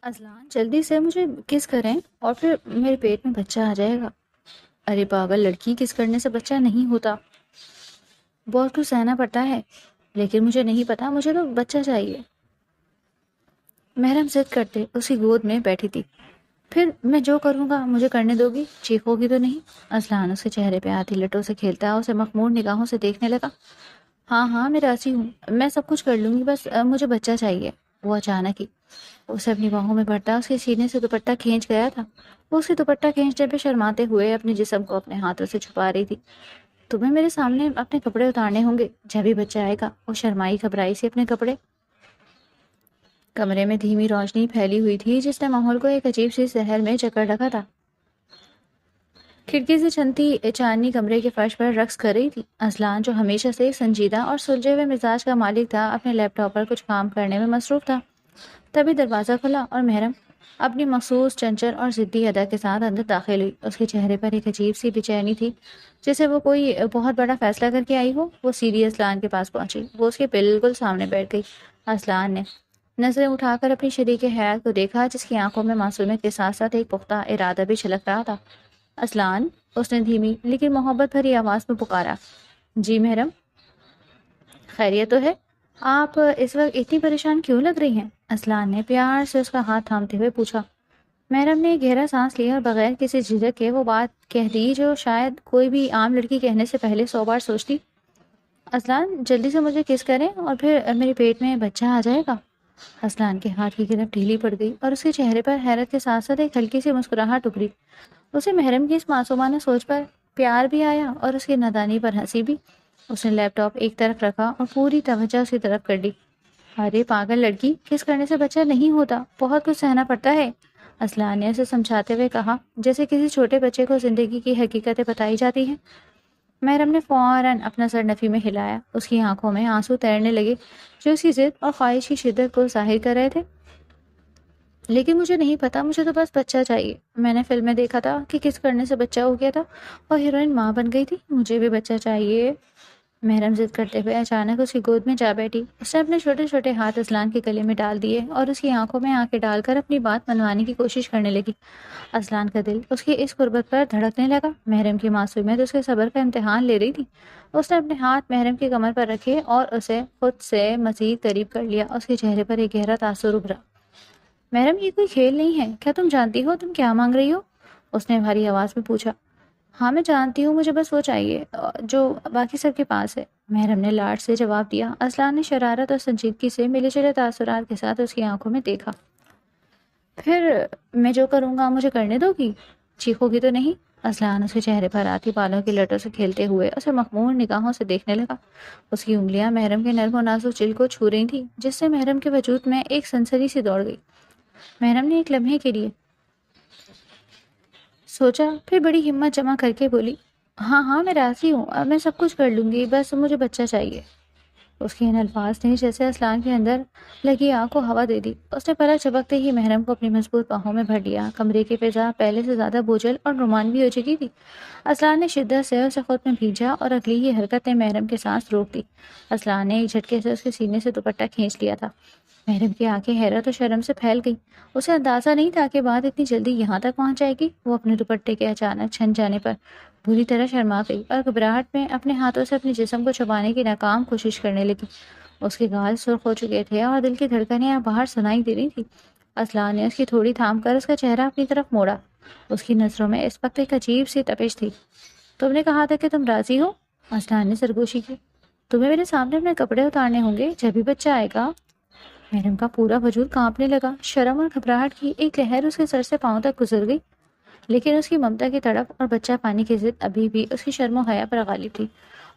Azlan جلدی سے مجھے کس کریں اور پھر میرے پیٹ میں بچہ آ جائے گا۔ ارے پاگل لڑکی، کس کرنے سے بچہ نہیں ہوتا، بہت کچھ سہنا پڑتا ہے، لیکن مجھے نہیں پتا، مجھے تو بچہ چاہیے۔ محرم ضد کرتے اس کی گود میں بیٹھی تھی۔ پھر میں جو کروں گا مجھے کرنے دو گی، چیخو گی تو نہیں؟ اذلان اس کے چہرے پہ آتی لٹوں سے کھیلتا، اسے مخمور نگاہوں سے دیکھنے لگا۔ ہاں ہاں میں راضی ہوں، میں سب کچھ کر لوں گی، بس مجھے بچہ چاہیے۔ وہ اچانک ہی اسے اپنی باہوں میں بھرتا اس کے سینے سے دوپٹہ کھینچ گیا تھا۔ وہ اسے دوپٹہ کھینچنے پہ شرماتے ہوئے اپنے جسم کو اپنے ہاتھوں سے چھپا رہی تھی۔ تمہیں میرے سامنے اپنے کپڑے اتارنے ہوں گے، جب ہی بچہ آئے گا۔ وہ شرمائی گھبرائی سے اپنے کپڑے۔ کمرے میں دھیمی روشنی پھیلی ہوئی تھی جس نے ماحول کو ایک عجیب سی سحر میں جکڑ رکھا تھا۔ کھڑکی سے چنتی چاندنی کمرے کے فرش پر رقص کر رہی تھی۔ اذلان جو ہمیشہ سے ایک سنجیدہ اور سلجھے ہوئے مزاج کا مالک تھا، اپنے لیپ ٹاپ پر کچھ کام کرنے میں مصروف تھا۔ تبھی دروازہ کھلا اور محرم اپنی مخصوص چنچل اور ضدی ادا کے ساتھ اندر داخل ہوئی۔ اس کے چہرے پر ایک عجیب سی بے چینی تھی، جیسے وہ کوئی بہت بڑا فیصلہ کر کے آئی ہو۔ وہ سیدھی اذلان کے پاس پہنچی، وہ اس کے بالکل سامنے بیٹھ گئی۔ اذلان نے نظریں اٹھا کر اپنی شریک حیات کو دیکھا، جس کی آنکھوں میں معصومیت کے ساتھ ساتھ ایک پختہ ارادہ بھی چھلک رہا تھا۔ اذلان، اس نے دھیمی لیکن محبت بھری آواز میں پکارا۔ جی محرم، خیریت تو ہے؟ آپ اس وقت اتنی پریشان کیوں لگ رہی ہیں؟ اذلان نے پیار سے اس کا ہاتھ تھامتے ہوئے پوچھا۔ محرم نے گہرا سانس لیا اور بغیر کسی جھجک کے وہ بات کہہ دی جو شاید کوئی بھی عام لڑکی کہنے سے پہلے 100 بار سوچتی۔ اذلان جلدی سے مجھے کس کریں اور پھر میرے پیٹ میں بچہ آ جائے گا۔ اذلان کے ہاتھ کی گرفت ڈھیلی پڑ گئی اور اس کے چہرے پر حیرت کے ساتھ ساتھ ایک ہلکی سی مسکراہٹ ابھری۔ اسے محرم کی اس معصومانہ سوچ پر پیار بھی آیا اور اس کی نادانی پر ہنسی بھی۔ اس نے لیپ ٹاپ ایک طرف رکھا اور پوری توجہ اس کی طرف کر لی۔ ارے پاگل لڑکی، کس کرنے سے بچہ نہیں ہوتا، بہت کچھ سہنا پڑتا ہے، اذلان نے اسے سمجھاتے ہوئے کہا، جیسے کسی چھوٹے بچے کو زندگی کی حقیقتیں بتائی جاتی ہیں۔ محرم نے فوراً اپنا سر نفی میں ہلایا۔ اس کی آنکھوں میں آنسو تیرنے لگے جو اس کی ضد اور خواہش کی شدت کو ظاہر کر رہے تھے۔ لیکن مجھے نہیں پتا، مجھے تو بس بچہ چاہیے۔ میں نے فلم میں دیکھا تھا کہ کس کرنے سے بچہ ہو گیا تھا اور ہیروئن ماں بن گئی تھی، مجھے بھی بچہ چاہیے۔ محرم ضد کرتے ہوئے اچانک اس کی گود میں جا بیٹھی۔ اس نے اپنے چھوٹے چھوٹے ہاتھ اذلان کے گلے میں ڈال دیے اور اس کی آنکھوں میں آنکھیں ڈال کر اپنی بات منوانے کی کوشش کرنے لگی۔ اذلان کا دل اس کی اس قربت پر دھڑکنے لگا۔ محرم کی معصومیت اس کے صبر کا امتحان لے رہی تھی۔ اس نے اپنے ہاتھ محرم کی کمر پر رکھے اور اسے خود سے مزید قریب کر لیا۔ اس کے چہرے پر ایک گہرا تاثر ابھرا۔ محرم، یہ کوئی کھیل نہیں ہے، کیا تم جانتی ہو تم کیا مانگ رہی ہو؟ اس نے بھاری آواز میں پوچھا۔ ہاں میں جانتی ہوں، مجھے بس وہ چاہیے جو باقی سب کے پاس ہے، محرم نے لاڈ سے جواب دیا۔ اذلان نے شرارت اور سنجیدگی سے ملے جلے تاثرات کے ساتھ اس کی آنکھوں میں دیکھا۔ پھر میں جو کروں گا مجھے کرنے دو گی، چیخو گی تو نہیں؟ اذلان اس کے چہرے پر آتی بالوں کی لٹوں سے کھیلتے ہوئے اسے مخمور نگاہوں سے دیکھنے لگا۔ اس کی انگلیاں محرم کے نرم و نازک جلد کو چھو رہی تھیں، جس سے محرم کے وجود میں ایک سنسنی سی دوڑ گئی۔ محرم نے ایک لمحے کے لیے سوچا، پھر بڑی ہمت جمع کر کے بولی، ہاں ہاں میں راضی ہوں، اب میں سب کچھ کر لوں گی، بس مجھے بچہ چاہیے۔ اس کے ان الفاظ نے جیسے اذلان کے اندر لگی آگ کو ہوا دے دی۔ اس نے پلک جھپکتے ہی محرم کو اپنی مضبوط باہوں میں بھر لیا۔ کمرے کی فضا پہلے سے زیادہ بوجھل اور رومانوی ہو چکی تھی۔ اذلان نے شدت سے اسے خود میں بھیجا اور اگلی ہی حرکت نے محرم کے سانس روک دی۔ اذلان نے ایک جھٹکے سے اس کے سینے سے دوپٹہ کھینچ لیا تھا۔ محرم کی آنکھیں حیرت اور شرم سے پھیل گئی۔ اسے اندازہ نہیں تھا کہ بات اتنی جلدی یہاں تک پہنچ جائے گی۔ وہ اپنے دوپٹے کے اچانک چھن جانے پر بری طرح شرما گئی اور گھبراہٹ میں اپنے ہاتھوں سے اپنے جسم کو چھپانے کی ناکام کوشش کرنے لگی۔ اس کے گال سرخ ہو چکے تھے اور دل کی دھڑکنیں اب باہر سنائی دے رہی تھی۔ اذلان نے اس کی تھوڑی تھام کر اس کا چہرہ اپنی طرف موڑا۔ اس کی نظروں میں اس وقت ایک عجیب سی تپش تھی۔ تم نے کہا تھا کہ تم راضی ہو؟ اذلان نے سرگوشی کی۔ تمہیں میرے سامنے اپنے کپڑے اتارنے ہوں گے، جب بھی بچہ آئے گا۔ محرم کا پورا وجود کانپنے لگا۔ شرم اور گھبراہٹ کی ایک لہر اس کے سر سے پاؤں تک گزر گئی، لیکن اس کی ممتا کی تڑپ اور بچہ پانے کی ضد ابھی بھی اس کی شرم و حیا پر غالب تھی۔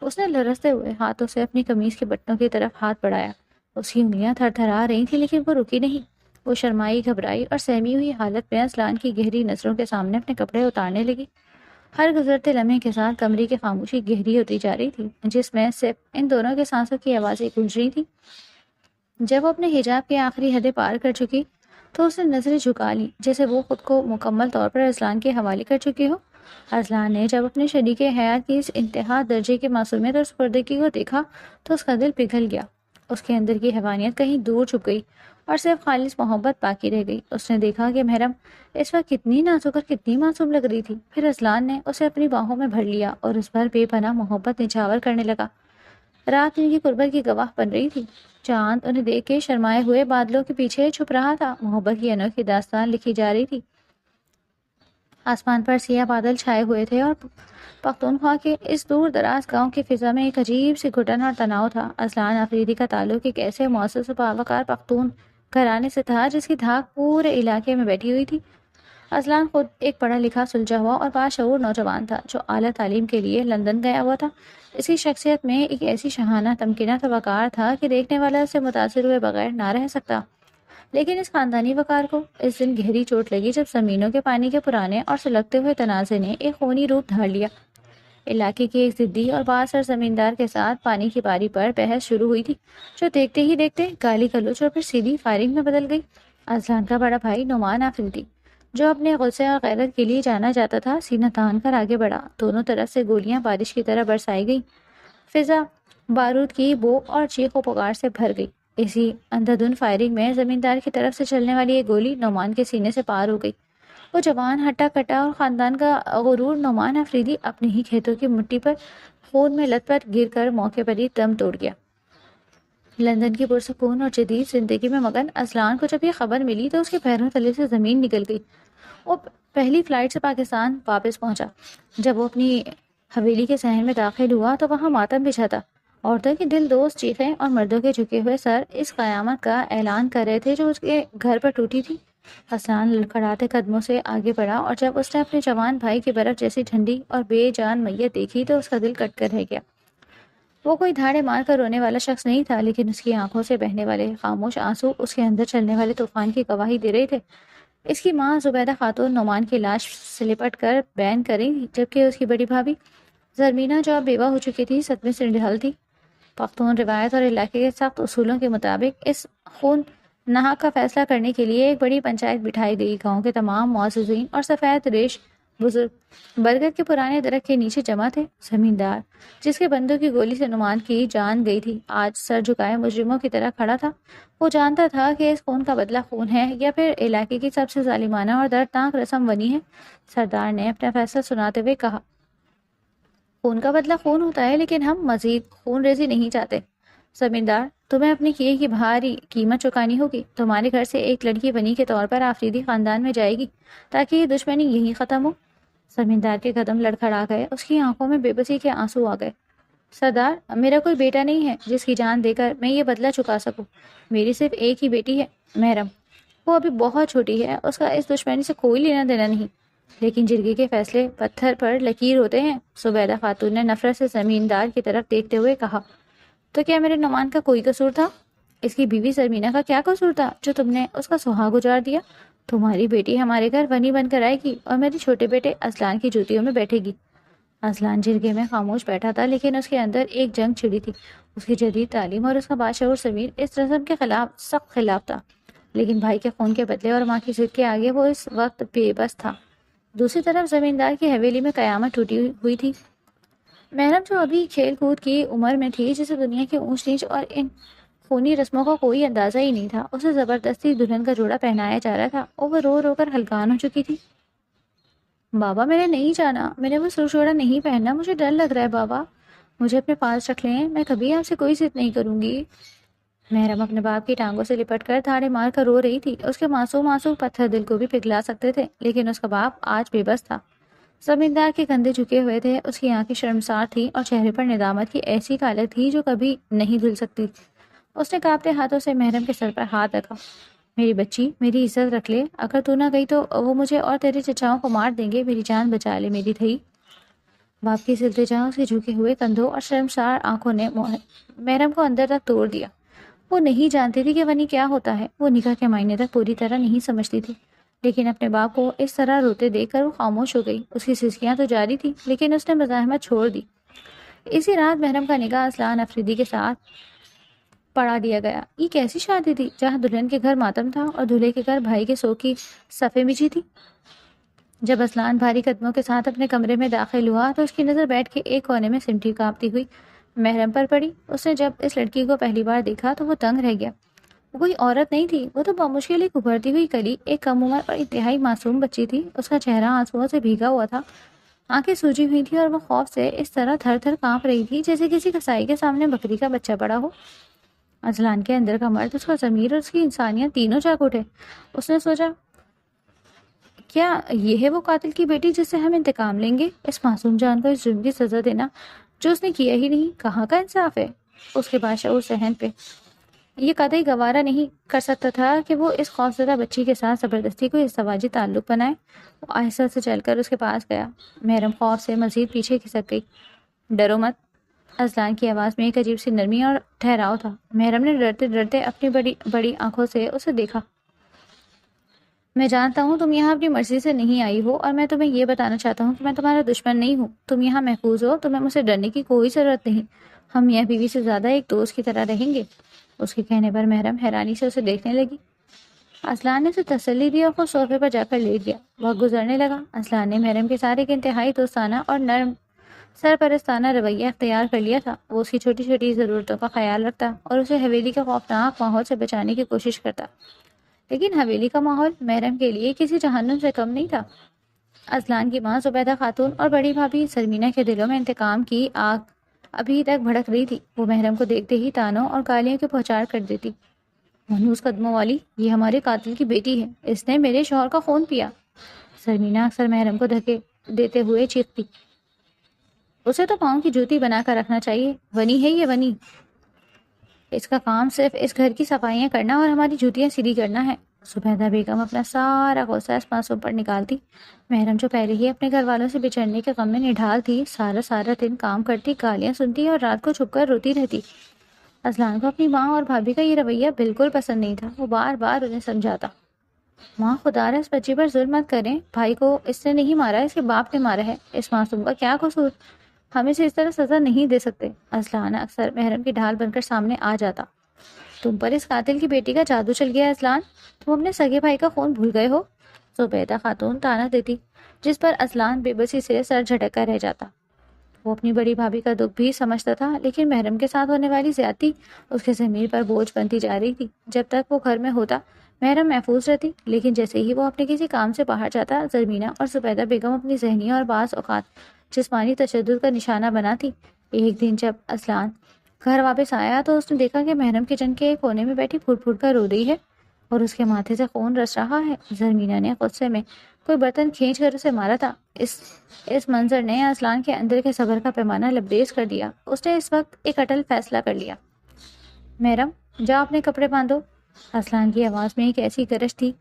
اس نے لرزتے ہوئے ہاتھوں سے اپنی قمیض کے بٹنوں کی طرف ہاتھ بڑھایا۔ اس کی انگلیاں تھر تھرا رہی تھیں، لیکن وہ رکی نہیں۔ وہ شرمائی، گھبرائی اور سہمی ہوئی حالت میں اذلان کی گہری نظروں کے سامنے اپنے کپڑے اتارنے لگی۔ ہر گزرتے لمحے کے ساتھ کمرے کی خاموشی گہری ہوتی جا رہی تھی، جس میں صرف ان دونوں کے سانسوں کی آوازیں گونج رہی تھیں۔ جب وہ اپنے حجاب کی آخری حدیں پار کر چکی تو اس نے نظریں جھکا لی، جیسے وہ خود کو مکمل طور پر اذلان کے حوالے کر چکی ہو۔ اذلان نے جب اپنے شریک حیات کی اس انتہا درجے کی معصومیت اور سپردگی کو دیکھا تو اس کا دل پگھل گیا۔ اس کے اندر کی حیوانیت کہیں دور چھپ گئی۔ اور صرف خالص محبت باقی رہ گئی۔ اس نے دیکھا کہ محرم اس وقت کتنی نازک اور کتنی معصوم لگ رہی تھی۔ پھر اذلان نے اسے اپنی باہوں میں بھر لیا اور اس پر بے پناہ محبت نچھاور کرنے لگا۔ رات ان کی قربت کی گواہ بن رہی تھی۔ چاند انہیں دیکھ کے شرمائے ہوئے بادلوں کے پیچھے چھپ رہا تھا۔ محبت کی انوکھی داستان لکھی جا رہی تھی۔ آسمان پر سیاہ بادل چھائے ہوئے تھے اور پختونخوا کے اس دور دراز گاؤں کی فضا میں ایک عجیب سی گھٹن اور تناؤ تھا۔ اذلان آفریدی کا تعلق ایک ایسے معزز و باوقار پختون گھرانے سے تھا جس کی دھاک پورے علاقے میں بیٹھی ہوئی تھی۔ اذلان خود ایک پڑھا لکھا، سلجھا ہوا اور باشعور نوجوان تھا جو اعلیٰ تعلیم کے لیے لندن گیا ہوا تھا۔ اس کی شخصیت میں ایک ایسی شاہانہ تمکنہ وقار تھا کہ دیکھنے والا اس سے متاثر ہوئے بغیر نہ رہ سکتا۔ لیکن اس خاندانی وقار کو اس دن گہری چوٹ لگی جب زمینوں کے پانی کے پرانے اور سلگتے ہوئے تنازع نے ایک خونی روپ دھار لیا۔ علاقے کے ایک ضدی اور بااثر زمیندار کے ساتھ پانی کی باری پر بحث شروع ہوئی تھی جو دیکھتے ہی دیکھتے گالی گلوچ اور پھر سیدھی فائرنگ میں بدل گئی۔ اذلان کا بڑا بھائی نعمان آفریدی، جو اپنے غصے اور غیرت کے لیے جانا جاتا تھا، سینہ تان کر آگے بڑھا۔ دونوں طرف سے گولیاں بارش کی طرح برسائی گئیں۔ فضا بارود کی بو اور چیخ و پکار سے بھر گئی۔ اسی اندھادھند فائرنگ میں زمیندار کی طرف سے چلنے والی ایک گولی نعمان کے سینے سے پار ہو گئی۔ وہ جوان، ہٹا کٹا اور خاندان کا غرور نعمان آفریدی اپنے ہی کھیتوں کی مٹی پر خون میں لت پت گر کر موقع پر ہی دم توڑ گیا۔ لندن کی پرسکون اور جدید زندگی میں مگن اذلان کو جب یہ خبر ملی تو اس کے پیروں تلے سے زمین نکل گئی۔ وہ پہلی فلائٹ سے پاکستان واپس پہنچا۔ جب وہ اپنی حویلی کے صحن میں داخل ہوا تو وہاں ماتم بچھا تھا۔ عورتوں کی دل دوست چیخیں اور مردوں کے جھکے ہوئے سر اس قیامت کا اعلان کر رہے تھے جو اس کے گھر پر ٹوٹی تھی۔ اذلان لڑکھڑاتے قدموں سے آگے بڑھا اور جب اس نے اپنے جوان بھائی کی برف جیسی ٹھنڈی اور بے جان میت دیکھی تو اس کا دل کٹ کر رہ گیا۔ وہ کوئی دھاڑے مار کر رونے والا شخص نہیں تھا، لیکن اس کی آنکھوں سے بہنے والے خاموش آنسو اس کے اندر چلنے والے طوفان کی گواہی دے رہے تھے۔ اس کی ماں زبیدہ خاتون نعمان کی لاش سے لپٹ کر بیان کر رہی تھی، جبکہ اس کی بڑی بھابھی زرمینہ، جو اب بیوہ ہو چکی تھی، صدمے سے ڈھل تھی۔ پختون روایت اور علاقے کے سخت اصولوں کے مطابق اس خون نہا کا فیصلہ کرنے کے لیے ایک بڑی پنچایت بٹھائی گئی۔ گاؤں کے تمام معززین اور سفید ریش بزرگ برگد کے پرانے درخت کے نیچے جمع تھے۔ زمیندار، جس کے بندوں کی گولی سے نعمان کی جان گئی تھی، آج سر جھکائے مجرموں کی طرح کھڑا تھا۔ وہ جانتا تھا کہ اس خون کا بدلہ خون ہے یا پھر علاقے کی سب سے ظالمانہ اور دردناک رسم بنی ہے۔ سردار نے اپنا فیصلہ سناتے ہوئے کہا، خون کا بدلہ خون ہوتا ہے، لیکن ہم مزید خون ریزی نہیں چاہتے۔ زمیندار، تمہیں اپنے کیے کی بھاری قیمت چکانی ہوگی۔ تمہارے گھر سے ایک لڑکی بنی کے طور پر آفریدی خاندان میں جائے گی تاکہ یہ دشمنی یہیں ختم ہو۔ زمیندار کے قدم لڑکھڑا گئے، اس کی آنکھوں میں بے بسی کے آنسو آ گئے۔ سردار، میرا کوئی بیٹا نہیں ہے جس کی جان دے کر میں یہ بدلہ چکا سکوں۔ میری صرف ایک ہی بیٹی ہے، محرم۔ وہ ابھی بہت چھوٹی ہے، اس کا اس دشمنی سے کوئی لینا دینا نہیں۔ لیکن جرگے کے فیصلے پتھر پر لکیر ہوتے ہیں، زبیدہ خاتون نے نفرت سے زمیندار کی طرف دیکھتے ہوئے کہا۔ تو کیا میرے نعمان کا کوئی قصور تھا؟ اس کی بیوی زرمینہ کا کیا قصور تھا جو تم نے اس کا سہاگ اجاڑ دیا؟ تمہاری بیٹی ہمارے گھر بنی بن کر آئے گی اور میرے چھوٹے بیٹے اذلان کی جوتیوں میں بیٹھے گی۔ اذلان جرگے میں خاموش بیٹھا تھا، لیکن اس کے اندر ایک جنگ چھڑی تھی۔ اس کی جدید تعلیم اور اس کا باشعور ضمیر اس رسم کے خلاف سخت خلاف تھا، لیکن بھائی کے خون کے بدلے اور ماں کی ضد کے آگے وہ اس وقت بے بس تھا۔ دوسری طرف زمیندار کی حویلی میں قیامت ٹوٹی ہوئی تھی۔ محرم، جو ابھی کھیل کود کی عمر میں تھی، جسے دنیا کی اونچ نیچ اور ان خونی رسموں کا کوئی اندازہ ہی نہیں تھا، اسے زبردستی دلہن کا جوڑا پہنایا جا رہا تھا اور وہ رو رو کر ہلکان ہو چکی تھی۔ بابا، میں نے نہیں جانا، میں نے وہ سر جوڑا نہیں پہننا، مجھے ڈر لگ رہا ہے بابا، مجھے اپنے پاس رکھ لیں، میں کبھی آپ سے کوئی ضد نہیں کروں گی۔ محرم اپنے باپ کی ٹانگوں سے لپٹ کر دھاڑے مار کر رو رہی تھی۔ اس کے معصوم آنسو پتھر دل کو بھی پگھلا سکتے تھے، لیکن اس کا باپ آج بے بس تھا۔ زمیندار کے کندھے جھکے ہوئے تھے، اس کی آنکھیں شرمسار تھی اور چہرے پر ندامت کی ایسی کالک تھی جو کبھی نہیں دھل سکتی۔ اس نے کانپتے ہاتھوں سے محرم کے سر پر ہاتھ رکھا۔ میری بچی، میری عزت رکھ لے، اگر تو نہ گئی تو وہ مجھے اور تیرے چچاؤں کو مار دیں گے، میری جان بچا لے میری دھئی۔ باپ کی التجا اس کے جھکے ہوئے کندھوں اور شرمسار آنکھوں نے محرم کو اندر تک توڑ دیا۔ وہ نہیں جانتی تھی کہ ونی کیا ہوتا ہے، وہ نکاح کے معنی تک پوری طرح نہیں سمجھتی تھی، لیکن اپنے باپ کو اس طرح روتے دیکھ کر وہ خاموش ہو گئی۔ اس کی سسکیاں تو جاری تھی، لیکن اس نے مزاحمت چھوڑ دی۔ اسی رات محرم کا نکاح اذلان آفریدی کے ساتھ پڑھا دیا گیا۔ یہ کیسی شادی تھی جہاں دلہن کے گھر ماتم تھا اور دولہے کے گھر بھائی کے سو کی صفیں بچھی تھی۔ جب اذلان بھاری قدموں کے ساتھ اپنے کمرے میں داخل ہوا تو اس کی نظر بیٹھ کے ایک کونے میں سمٹی کانپتی ہوئی محرم پر پڑی۔ اس نے جب اس لڑکی کو پہلی بار دیکھا تو وہ دنگ رہ گیا۔ وہ کوئی عورت نہیں تھی، وہ تو بمشکل ایک ابھرتی ہوئی کلی، ایک کم عمر اور انتہائی معصوم بچی تھی۔ اس کا چہرہ آنسوؤں سے بھیگا ہوا تھا، آنکھیں سوجی ہوئی تھی اور وہ خوف سے اس طرح تھر تھر کانپ رہی تھی جیسے کسی کسائی کے سامنے بکری کا بچہ پڑا ہو۔ اذلان کے اندر کا مرد، اس کا ضمیر اور اس کی انسانیت تینوں جاگ اٹھے۔ اس نے سوچا، کیا یہ ہے وہ قاتل کی بیٹی جس سے ہم انتقام لیں گے؟ اس معصوم جان کو اس جرم کی سزا دینا جو اس نے کیا ہی نہیں، کہاں کا انصاف ہے؟ اس کے بادشاہ ذہن پہ یہ قطعی گوارا نہیں کر سکتا تھا کہ وہ اس خوفزدہ بچی کے ساتھ زبردستی کوئی ازدواجی تعلق بنائے۔ وہ آہستہ سے چل کر اس کے پاس گیا۔ محرم خوف سے مزید پیچھے کھسک گئی۔ ڈرو مت، اذلان کی آواز میں ایک عجیب سی نرمی اور ٹھہراؤ تھا۔ محرم نے ڈرتے ڈرتے اپنی بڑی بڑی آنکھوں سے اسے دیکھا۔ میں جانتا ہوں تم یہاں اپنی مرضی سے نہیں آئی ہو، اور میں تمہیں یہ بتانا چاہتا ہوں کہ میں تمہارا دشمن نہیں ہوں۔ تم یہاں محفوظ ہو، تمہیں مجھ سے ڈرنے کی کوئی ضرورت نہیں۔ ہم میاں بیوی سے زیادہ ایک دوست کی طرح رہیں گے۔ اس کے کہنے پر محرم حیرانی سے اسے دیکھنے لگی۔ اذلان نے اسے تسلی دی اور خود صوفے پر جا کر لیٹ گیا۔ وقت گزرنے لگا۔ اذلان نے محرم کے ساتھ ایک انتہائی دوستانہ اور نرم سرپرستانہ رویہ اختیار کر لیا تھا۔ وہ اس کی چھوٹی چھوٹی ضرورتوں کا خیال رکھتا اور اسے حویلی کے خوفناک ماحول سے بچانے کی کوشش کرتا، لیکن حویلی کا ماحول محرم کے لیے کسی جہنم سے کم نہیں تھا۔ اذلان کی ماں زبیدہ خاتون اور بڑی بھابھی سرمینہ کے دلوں میں انتقام کی آگ ابھی تک بھڑک رہی تھی۔ وہ محرم کو دیکھتے ہی تانوں اور گالیوں کی بوچھار کر دیتی۔ منحوس قدموں والی، یہ ہمارے قاتل کی بیٹی ہے، اس نے میرے شوہر کا خون پیا۔ سرمینہ اکثر محرم کو دھکے دیتے ہوئے چیختی، اسے تو پاؤں کی جوتی بنا کر رکھنا چاہیے، ونی ہے یہ ونی، اس کا کام صرف اس گھر کی صفائیاں کرنا اور ہماری جوتیاں سیدھی کرنا ہے۔ زبیدہ بیگم اپنا سارا غصہ اس معصوم پر نکالتی۔ محرم جو پہلے ہی اپنے گھر والوں سے بچھڑنے کے غم میں نڈھال تھی، سارا دن کام کرتی، گالیاں سنتی اور رات کو چھپ کر روتی رہتی۔ اذلان کو اپنی ماں اور بھابھی کا یہ رویہ بالکل پسند نہیں تھا۔ وہ بار بار انہیں سمجھاتا، ماں خدا رہا اس بچی پر ظلم مت کریں، بھائی کو اس نے نہیں مارا، اس کے باپ نے مارا ہے، اس معصوم کا کیا قصور، ہم اسے اس طرح سزا نہیں دے سکتے۔ اذلان اکثر محرم کی ڈھال بن کر سامنے آ جاتا۔ تم پر اس قاتل کی بیٹی کا جادو چل گیا اذلان، تم اپنے سگے بھائی کا خون بھول گئے ہو، زبیدہ خاتون طعنہ دیتی، جس پر اذلان بے بسی سے سر جھٹک کر رہ جاتا۔ وہ اپنی بڑی بھابھی کا دکھ بھی سمجھتا تھا، لیکن محرم کے ساتھ ہونے والی زیادتی اس کے ضمیر پر بوجھ بنتی جا رہی تھی۔ جب تک وہ گھر میں ہوتا محرم محفوظ رہتی، لیکن جیسے ہی وہ اپنے کسی کام سے باہر جاتا، زرمینہ اور زبیدہ بیگم اپنی ذہنی اور بعض اوقات جسمانی تشدد کا نشانہ بناتی۔ ایک دن جب اذلان گھر واپس آیا تو اس نے دیکھا کہ محرم کچن کے ایک کونے میں بیٹھی پھٹ پھٹ کر رو رہی ہے اور اس کے ماتھے سے خون رس رہا ہے۔ زرمینہ نے غصے میں کوئی برتن کھینچ کر اسے مارا تھا۔ اس منظر نے اذلان کے اندر کے صبر کا پیمانہ لبریز کر دیا۔ اس نے اس وقت ایک اٹل فیصلہ کر لیا۔ محرم، جا اپنے کپڑے باندھو۔ اذلان کی آواز میں ایک ایسی گرج تھی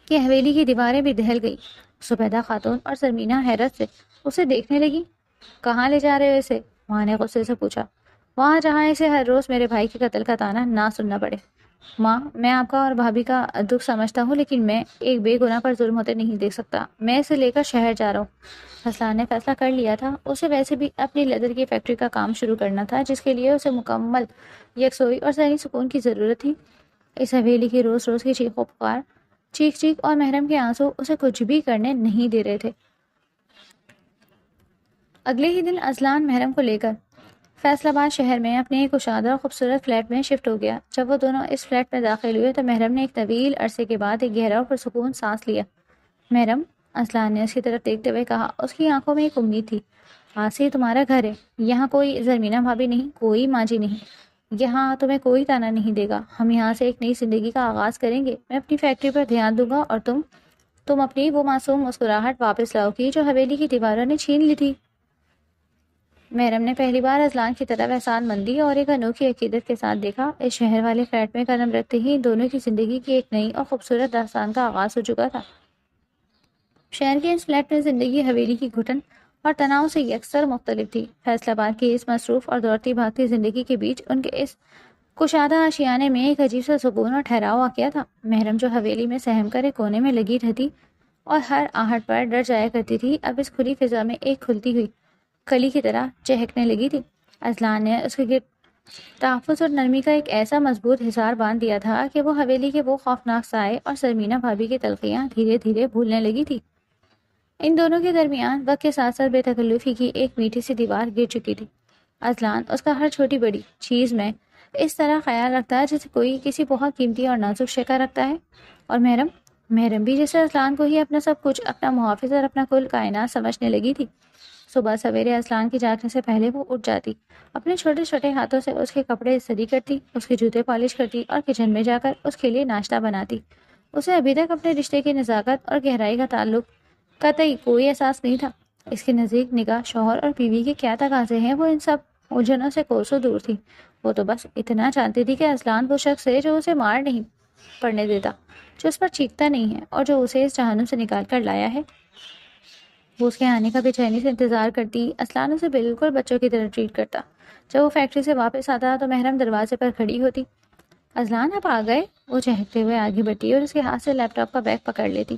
کہ حویلی کی دیواریں بھی دہل گئی۔ زبیدہ خاتون اور زرمینہ حیرت سے اسے دیکھنے لگی۔ کہاں لے جا رہے ہو اسے؟ ماں نے غصے سے پوچھا۔ وہاں جہاں اسے ہر روز میرے بھائی کے قتل کا طعنہ نہ سننا پڑے۔ ماں، میں آپ کا اور بھابھی کا دکھ سمجھتا ہوں، لیکن میں ایک بے گناہ پر ظلم ہوتے نہیں دیکھ سکتا۔ میں اسے لے کر شہر جا رہا ہوں۔ اذلان نے فیصلہ کر لیا تھا، اسے ویسے بھی اپنی لیدر کی فیکٹری کا کام شروع کرنا تھا، جس کے لیے اسے مکمل یکسوئی اور ذہنی سکون کی ضرورت تھی۔ اس حویلی کی روز روز کی چیخ و پکار، چیخ اور محرم کے آنسو اسے کچھ بھی کرنے نہیں دے رہے تھے۔ اگلے ہی دن اذلان محرم کو لے کر فیصل آباد شہر میں اپنے ایک کشادہ اور خوبصورت فلیٹ میں شفٹ ہو گیا۔ جب وہ دونوں اس فلیٹ میں داخل ہوئے تو محرم نے ایک طویل عرصے کے بعد ایک گہرا اور پرسکون سانس لیا۔ محرم، اذلان نے اس کی طرف دیکھتے ہوئے کہا۔ اس کی آنکھوں میں ایک امید تھی۔ آج سے یہ تمہارا گھر ہے، یہاں کوئی زرمینہ بھابھی نہیں، کوئی ماجی نہیں، یہاں تمہیں کوئی تانا نہیں دے گا۔ ہم یہاں سے ایک نئی زندگی کا آغاز کریں گے۔ میں اپنی فیکٹری پر دھیان دوں گا اور تم اپنی وہ معصوم مسکراہٹ واپس لاؤ گی جو حویلی کی دیواروں نے چھین لی تھی۔ محرم نے پہلی بار اذلان کی طرف احسان مندی اور ایک انوکھی عقیدت کے ساتھ دیکھا۔ اس شہر والے فلیٹ میں قدم رکھتے ہی دونوں کی زندگی کی ایک نئی اور خوبصورت داستان کا آغاز ہو چکا تھا۔ شہر کے اس فلیٹ میں زندگی حویلی کی گھٹن اور تناؤ سے یکسر مختلف تھی۔ فیصل آباد کی اس مصروف اور دوڑتی بھاگتی زندگی کے بیچ ان کے اس کشادہ آشیانے میں ایک عجیب سا سکون اور ٹھہراؤ واقع تھا۔ محرم جو حویلی میں سہم کر ایک کونے میں لگی رہتی اور ہر آہٹ پر ڈر جایا کرتی تھی، اب اس کھلی فضا میں ایک کھلتی ہوئی کلی کی طرح چہکنے لگی تھی۔ اذلان نے اس کے گرد تحفظ اور نرمی کا ایک ایسا مضبوط حصار باندھ دیا تھا کہ وہ حویلی کے وہ خوفناک سائے اور زرمینہ بھابھی کی تلخیاں دھیرے دھیرے بھولنے لگی تھی۔ ان دونوں کے درمیان وقت کے ساتھ ساتھ بے تکلفی کی ایک میٹھی سی دیوار گر چکی تھی۔ اذلان اس کا ہر چھوٹی بڑی چیز میں اس طرح خیال رکھتا ہے جیسے کوئی کسی بہت قیمتی اور نازک شے کا رکھتا ہے۔ اور محرم بھی جیسے اصلان کو ہی اپنا سب کچھ، اپنا محافظ اور اپنا کل کائنات سمجھنے لگی تھی۔ صبح سویرے اصلان کی جاگنے سے پہلے وہ اٹھ جاتی، اپنے چھوٹے چھوٹے ہاتھوں سے اس کے کپڑے استری کرتی، اس کے جوتے پالش کرتی اور کچن میں جا کر اس کے لیے ناشتہ بناتی۔ اسے ابھی تک اپنے رشتے کی نزاکت اور گہرائی کا تعلق قطعی کوئی احساس نہیں تھا۔ اس کے نزدیک نکاح، شوہر اور بیوی کے کیا تقاضے ہیں، وہ ان سب الجھنوں سے کوسوں دور تھی۔ وہ تو بس اتنا جانتی تھی کہ اصلان وہ شخص ہے جو اسے مار نہیں پڑنے دیتا، جو اس پر چیختا نہیں ہے اور جو اسے اس جہنم سے نکال کر لایا ہے۔ وہ اس کے آنے کا بے چینی سے انتظار کرتی۔ اصلان اسے بالکل بچوں کی طرح ٹریٹ کرتا۔ جب وہ فیکٹری سے واپس آتا تو محرم دروازے پر کھڑی ہوتی۔ اصلان آپ آ گئے؟ وہ چہکتے ہوئے آگے بڑھتی اور اس کے ہاتھ سے لیپ ٹاپ کا بیگ پکڑ لیتی۔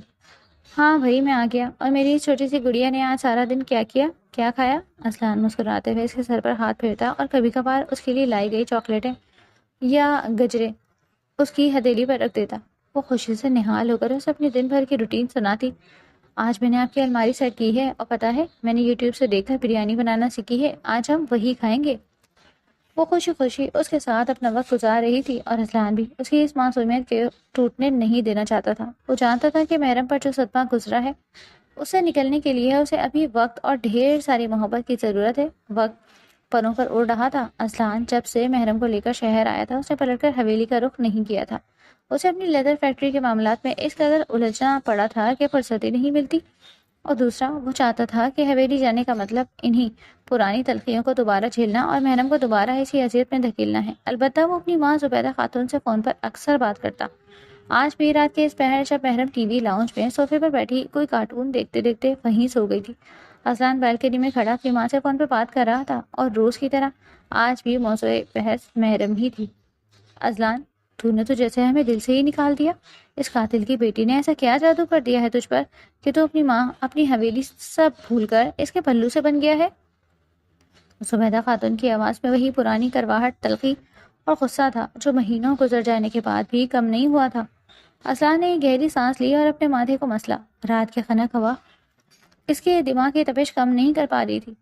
ہاں بھائی میں آ گیا۔ اور میری اس چھوٹی سی گڑیا نے آج سارا دن کیا کیا، کیا کھایا؟ اصلان مسکراتے ہوئے اس کے سر پر ہاتھ پھیرتا اور کبھی کبھار اس کے لیے لائی گئی چاکلیٹیں یا گجرے اس کی ہتھیلی پر رکھ دیتا۔ وہ خوشی سے نہال ہو کر اسے اپنی دن بھر کی روٹین سناتی۔ آج میں نے آپ کی الماری سیٹ کی ہے اور پتہ ہے میں نے یوٹیوب سے دیکھ کر بریانی بنانا سیکھی ہے، آج ہم وہی کھائیں گے۔ وہ خوشی خوشی اس کے ساتھ اپنا وقت گزار رہی تھی اور اصلان بھی اس کی اس معصومیت کے ٹوٹنے نہیں دینا چاہتا تھا۔ وہ جانتا تھا کہ محرم پر جو صدمہ گزرا ہے اس سے نکلنے کے لیے اسے ابھی وقت اور ڈھیر ساری محبت کی ضرورت ہے۔ وقت پروں پر اڑ رہا تھا۔ اصلان جب سے محرم کو لے کر شہر آیا تھا اس نے پلٹ کر حویلی کا رخ نہیں کیا تھا۔ اسے اپنی لیدر فیکٹری کے معاملات میں اس قدر الجھنا پڑا تھا کہ فرصت ہی نہیں ملتی، اور دوسرا وہ چاہتا تھا کہ حویلی جانے کا مطلب انہی پرانی تلخیوں کو دوبارہ جھیلنا اور محرم کو دوبارہ اسی اذیت میں دھکیلنا ہے۔ البتہ وہ اپنی ماں زبیدہ خاتون سے فون پر اکثر بات کرتا۔ آج بھی رات کے اس پہر جب محرم ٹی وی لاؤنج میں صوفے پر بیٹھی کوئی کارٹون دیکھتے دیکھتے وہیں سو گئی تھی، اصلان بالکنی میں کھڑا اپنی ماں سے فون پر بات کر رہا تھا، اور روز کی طرح آج بھی موضوع بحث محرم ہی تھی۔ اصلان تو نے تو جیسے ہمیں دل سے ہی نکال دیا۔ اس قاتل کی بیٹی نے ایسا کیا جادو کر دیا ہے تجھ پر کہ تو اپنی ماں، اپنی حویلی سب بھول کر اس کے پلو سے بن گیا ہے؟ زبیدہ خاتون کی آواز میں وہی پرانی کرواہٹ، تلخی اور غصہ تھا جو مہینوں گزر جانے کے بعد بھی کم نہیں ہوا تھا۔ اصلان نے ایک گہری سانس لی اور اپنے ماتھے کو مسلا۔ رات کی خنک ہوا اس کے دماغ کی تپش کم نہیں کر پا رہی تھی۔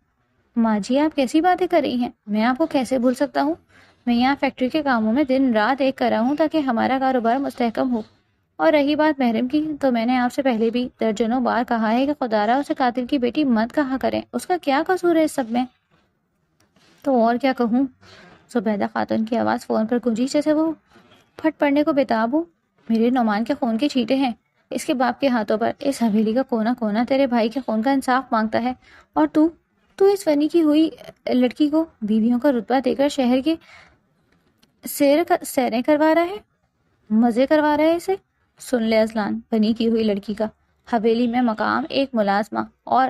ماں جی آپ کیسی باتیں کر رہی ہیں؟ میں آپ کو کیسے بھول سکتا ہوں؟ میں یہاں فیکٹری کے کاموں میں دن رات ایک کر رہا ہوں تاکہ ہمارا کاروبار مستحکم ہو۔ اور رہی بات محرم کی، تو میں نے آپ سے پہلے بھی درجنوں بار کہا ہے کہ خدارا اسے قاتل کی بیٹی مت کہا کریں، اس کا کیا قصور ہے اس سب میں؟ تو اور کیا کہوں؟ زبیدہ خاتون کی آواز فون پر گونجی جیسے وہ پھٹ پڑنے کو بےتاب ہو۔ میرے نعمان کے خون کے چھینٹے ہیں اس کے باپ کے ہاتھوں پر۔ اس حویلی کا کونا کونا تیرے بھائی کے خون کا انصاف مانگتا ہے، اور تو اس فنی کی ہوئی لڑکی کو بیویوں کا رتبہ دے کر شہر کے سیریں کروا رہا ہے، مزے کروا رہا ہے اسے۔ سن لے اصلان، فنی کی ہوئی لڑکی کا حویلی میں مقام ایک ملازمہ اور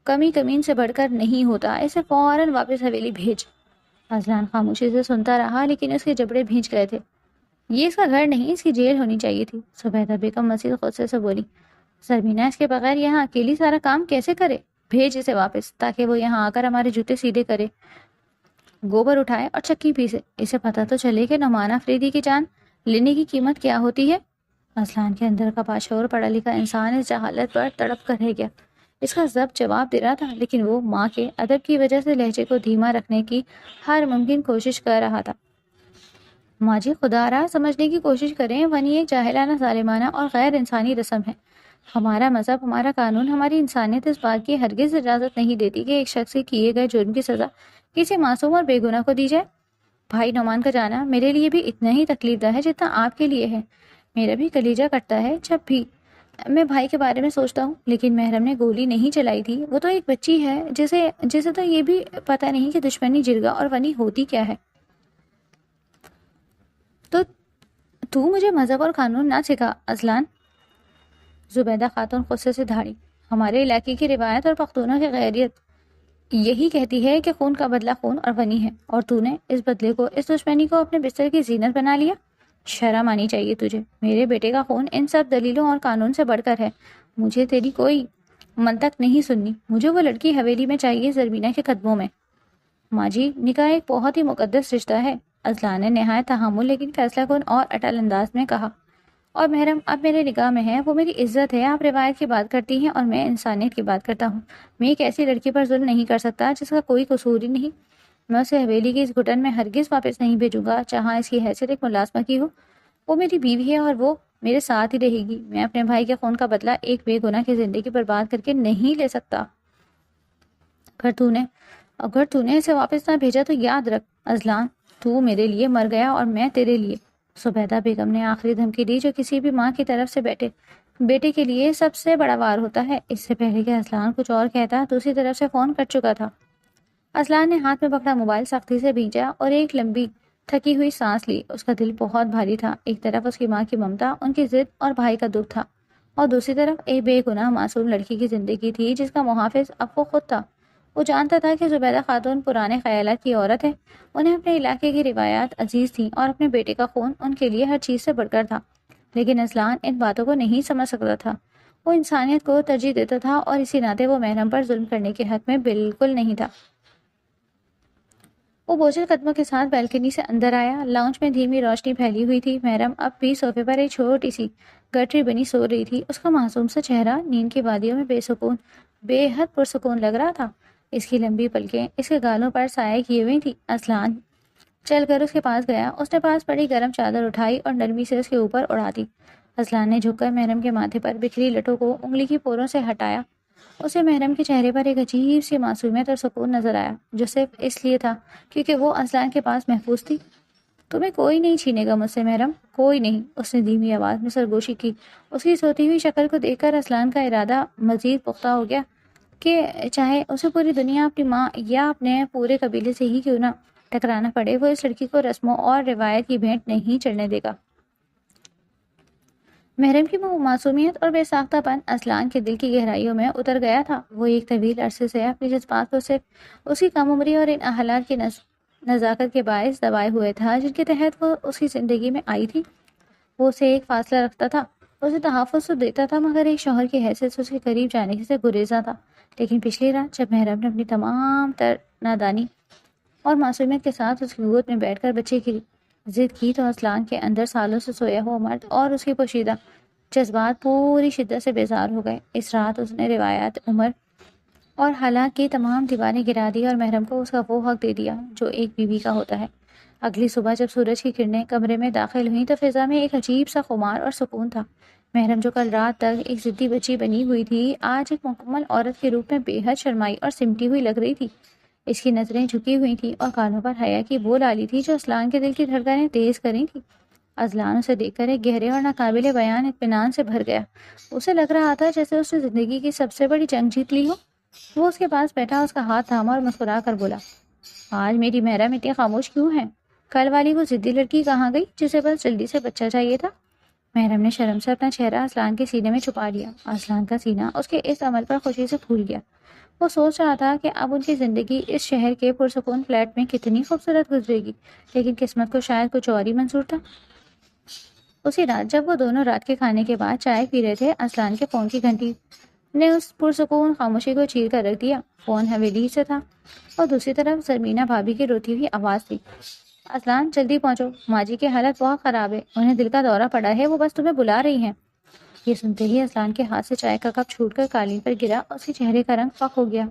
کمی کمین سے بڑھ کر نہیں ہوتا، اسے فوراً واپس حویلی بھیج۔ اصلان خاموشی سے سنتا رہا لیکن اس کے جبڑے بھینچ گئے تھے۔ یہ اس کا گھر نہیں، اس کی جیل ہونی چاہیے تھی، زبیدہ بیگم مزید غصے سے بولی۔ زرمینہ اس کے بغیر یہاں اکیلی سارا کام کیسے کرے؟ بھیج اسے واپس تاکہ وہ یہاں آ کر ہمارے جوتے سیدھے کرے، گوبر اٹھائے اور چکی پیسے۔ اسے پتہ تو چلے کہ نعمان افریدی کی جان لینے کی قیمت کیا ہوتی ہے۔ اصلان کے اندر کا باشعور پڑھا لکھا انسان اس جہالت پر تڑپ کر رہ گیا۔ اس کا ضبط جواب دے رہا تھا لیکن وہ ماں کے ادب کی وجہ سے لہجے کو دھیما رکھنے کی ہر ممکن کوشش کر رہا تھا۔ ماں جی خدا را سمجھنے کی کوشش کریں، ونی ایک جاہلانہ، ظالمانہ اور غیر انسانی رسم ہے۔ ہمارا مذہب، ہمارا قانون، ہماری انسانیت اس بات کی ہرگز اجازت نہیں دیتی کہ ایک شخص کے کیے گئے جرم کی سزا کسی معصوم اور بے گناہ کو دی جائے۔ بھائی نعمان کا جانا میرے لیے بھی اتنا ہی تکلیف دہ ہے جتنا آپ کے لیے ہے۔ میرا بھی کلیجہ کٹتا ہے جب بھی میں بھائی کے بارے میں سوچتا ہوں، لیکن محرم نے گولی نہیں چلائی تھی، وہ تو ایک بچی ہے جسے تو یہ بھی پتہ نہیں کہ دشمنی، جرگہ اور ونی ہوتی کیا ہے۔ تو مجھے مذہب اور قانون نہ سکھا اصلان، زبیدہ خاتون غصے سے دھاڑی۔ ہمارے علاقے کی روایت اور پختونوں کی غیریت یہی کہتی ہے کہ خون کا بدلہ خون اور ونی ہے، اور تو نے اس بدلے کو، اس دشمنی کو اپنے بستر کی زینت بنا لیا۔ شرم آنی چاہیے تجھے، میرے بیٹے کا خون ان سب دلیلوں اور قانون سے بڑھ کر ہے۔ مجھے تیری کوئی منطق نہیں سننی، مجھے وہ لڑکی حویلی میں چاہیے، زربینہ کے قدموں میں۔ ماں جی نکاح ایک بہت ہی مقدس رشتہ ہے، اصلان نے نہایت تحمل لیکن فیصلہ کن اور اٹل انداز میں کہا، اور محرم اب میرے نگاہ میں ہے، وہ میری عزت ہے۔ آپ روایت کی بات کرتی ہیں اور میں انسانیت کی بات کرتا ہوں۔ میں ایک ایسی لڑکی پر ظلم نہیں کر سکتا جس کا کوئی قصور ہی نہیں۔ میں اسے حویلی کی اس گھٹن میں ہرگز واپس نہیں بھیجوں گا جہاں اس کی حیثیت ایک ملازمہ کی ہو۔ وہ میری بیوی ہے اور وہ میرے ساتھ ہی رہے گی۔ میں اپنے بھائی کے خون کا بدلہ ایک بے گناہ کی زندگی برباد کر کے نہیں لے سکتا۔ اگر تو نے اسے واپس نہ بھیجا تو یاد رکھ اذلان، تو میرے لیے مر گیا اور میں تیرے لیے۔ زبیدہ بیگم نے آخری دھمکی دی جو کسی بھی ماں کی طرف سے بیٹے کے لیے سب سے بڑا وار ہوتا ہے۔ اس سے پہلے کہ اذلان کچھ اور کہتا دوسری طرف سے فون کٹ چکا تھا۔ اذلان نے ہاتھ میں پکڑا موبائل سختی سے بھینچا اور ایک لمبی تھکی ہوئی سانس لی۔ اس کا دل بہت بھاری تھا۔ ایک طرف اس کی ماں کی ممتا، ان کی ضد اور بھائی کا دکھ تھا، اور دوسری طرف ایک بے گناہ معصوم لڑکی کی زندگی تھی جس کا محافظ اب وہ خود تھا۔ وہ جانتا تھا کہ زبیدہ خاتون پرانے خیالات کی عورت ہے، انہیں اپنے علاقے کی روایات عزیز تھیں اور اپنے بیٹے کا خون ان کے لیے ہر چیز سے بڑھ کر تھا، لیکن اذلان ان باتوں کو نہیں سمجھ سکتا تھا۔ وہ انسانیت کو ترجیح دیتا تھا اور اسی ناطے وہ محرم پر ظلم کرنے کے حق میں بالکل نہیں تھا۔ وہ بوجھل قدموں کے ساتھ بالکنی سے اندر آیا۔ لاؤنج میں دھیمی روشنی پھیلی ہوئی تھی۔ محرم اب بھی صوفے پر ایک چھوٹی سی گٹری بنی سو رہی تھی۔ اس کا معصوم سا چہرہ نیند کی وادیوں میں بے حد پرسکون لگ رہا تھا۔ اس کی لمبی پلکیں اس کے گالوں پر سایہ کیے ہوئی تھی۔ اذلان چل کر اس کے پاس گیا۔ اس نے پاس پڑی گرم چادر اٹھائی اور نرمی سے اس کے اوپر اڑا دی۔ اذلان نے جھک کر محرم کے ماتھے پر بکھری لٹوں کو انگلی کی پوروں سے ہٹایا۔ اسے محرم کے چہرے پر ایک عجیب سی معصومیت اور سکون نظر آیا جو صرف اس لیے تھا کیونکہ وہ اذلان کے پاس محفوظ تھی۔ تمہیں کوئی نہیں چھینے گا مجھ سے محرم، کوئی نہیں، اس نے دھیمی آواز میں سرگوشی کی۔ اس کی سوتی ہوئی شکل کو دیکھ کر اذلان کا ارادہ مزید پختہ ہو گیا کہ چاہے اسے پوری دنیا اپنی ماں یا اپنے پورے قبیلے سے ہی کیوں نہ ٹکرانا پڑے، وہ اس لڑکی کو رسموں اور روایت کی بھینٹ نہیں چڑھنے دے گا۔ محرم کی معصومیت اور بے ساختہ پن اذلان کے دل کی گہرائیوں میں اتر گیا تھا۔ وہ ایک طویل عرصے سے اپنی جذبات کو صرف اس کی کم عمری اور ان حالات کی نزاکت کے باعث دبائے ہوئے تھا جن کے تحت وہ اس کی زندگی میں آئی تھی۔ وہ اسے ایک فاصلہ رکھتا تھا، اسے تحفظ تو دیتا تھا، مگر ایک شوہر کی حیثیت سے اس کے قریب جانے سے گریزا تھا۔ لیکن پچھلی رات جب محرم نے اپنی تمام تر نادانی اور معصومیت کے ساتھ اس کی گود میں بیٹھ کر بچے کی ضد کی تو اذلان کے اندر سالوں سے سویا ہوا مرد اور اس کی پوشیدہ جذبات پوری شدت سے بیزار ہو گئے۔ اس رات اس نے روایات، عمر اور حالات کی تمام دیواریں گرا دی اور محرم کو اس کا وہ حق دے دیا جو ایک بیوی کا ہوتا ہے۔ اگلی صبح جب سورج کی کرنیں کمرے میں داخل ہوئیں تو فضا میں ایک عجیب سا خمار اور سکون تھا۔ محرم جو کل رات تک ایک ضدی بچی بنی ہوئی تھی آج ایک مکمل عورت کے روپ میں بے حد شرمائی اور سمٹی ہوئی لگ رہی تھی۔ اس کی نظریں جھکی ہوئی تھیں اور کانوں پر حیا کی بو ڈالی تھی جو اذلان کے دل کی دھڑکنیں تیز کریں تھی۔ اذلان اسے دیکھ کر ایک گہرے اور ناقابل بیان اطمینان سے بھر گیا۔ اسے لگ رہا تھا جیسے اس نے زندگی کی سب سے بڑی جنگ جیت لی ہو۔ وہ اس کے پاس بیٹھا، اس کا ہاتھ تھاما اور مسکرا کر بولا، آج میری محرم اتنی خاموش کیوں ہے؟ کل والی وہ ضدی لڑکی کہاں گئی جسے بس جلدی سے بچہ چاہیے تھا؟ محرم نے شرم سے اپنا چہرہ اذلان کے سینے میں چھپا لیا۔ اذلان کا سینہ اس کے اس عمل پر خوشی سے پھول گیا۔ وہ سوچ رہا تھا کہ اب ان کی زندگی اس شہر کے پرسکون فلیٹ میں کتنی خوبصورت گزرے گی، لیکن قسمت کو شاید کچھ اور ہی منظور تھا۔ اسی رات جب وہ دونوں رات کے کھانے کے بعد چائے پی رہے تھے، اذلان کے فون کی گھنٹی نے اس پرسکون خاموشی کو چیر کر رکھ دیا۔ فون حویلی سے تھا اور دوسری طرف زرمینہ بھابھی کی روتی ہوئی آواز تھی، اذلان جلدی پہنچو، ماں جی کی حالت بہت خراب ہے، انہیں دل کا دورہ پڑا ہے، وہ بس تمہیں بلا رہی ہیں۔ یہ سنتے ہی اذلان کے ہاتھ سے چائے کا کپ چھوٹ کر قالین پر گرا اور اس کے چہرے کا رنگ فاق ہو گیا۔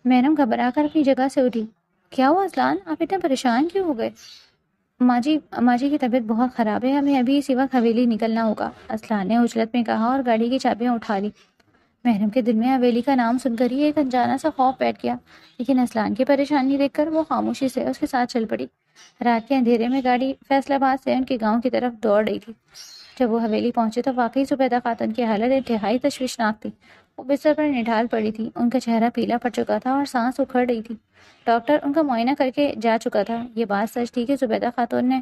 محرم گھبرا کر اپنی جگہ سے اٹھی۔ کیا ہوا اذلان، آپ اتنے پریشان کیوں ہو گئے؟ ماں جی کی طبیعت بہت خراب ہے، ہمیں ابھی اسی وقت حویلی نکلنا ہوگا، اذلان نے عجلت میں کہا اور گاڑی کی چابیاں اٹھا لی۔ محرم کے دل میں حویلی کا نام سن کر ہی ایک انجانا سا خوف بیٹھ گیا، لیکن اذلان کی پریشانی دیکھ کر وہ خاموشی سے اس کے ساتھ چل پڑی۔ رات کے اندھیرے میں گاڑی فیصل آباد سے ان کے گاؤں کی طرف دوڑ رہی تھی۔ جب وہ حویلی پہنچے تو واقعی زبیدہ خاتون کی حالت انتہائی تشویشناک تھی۔ وہ بستر پر نڈھال پڑی تھی، ان کا چہرہ پیلا پڑ چکا تھا اور سانس اکھڑ رہی تھی۔ ڈاکٹر ان کا معائنہ کر کے جا چکا تھا۔ یہ بات سچ تھی کہ زبیدہ خاتون نے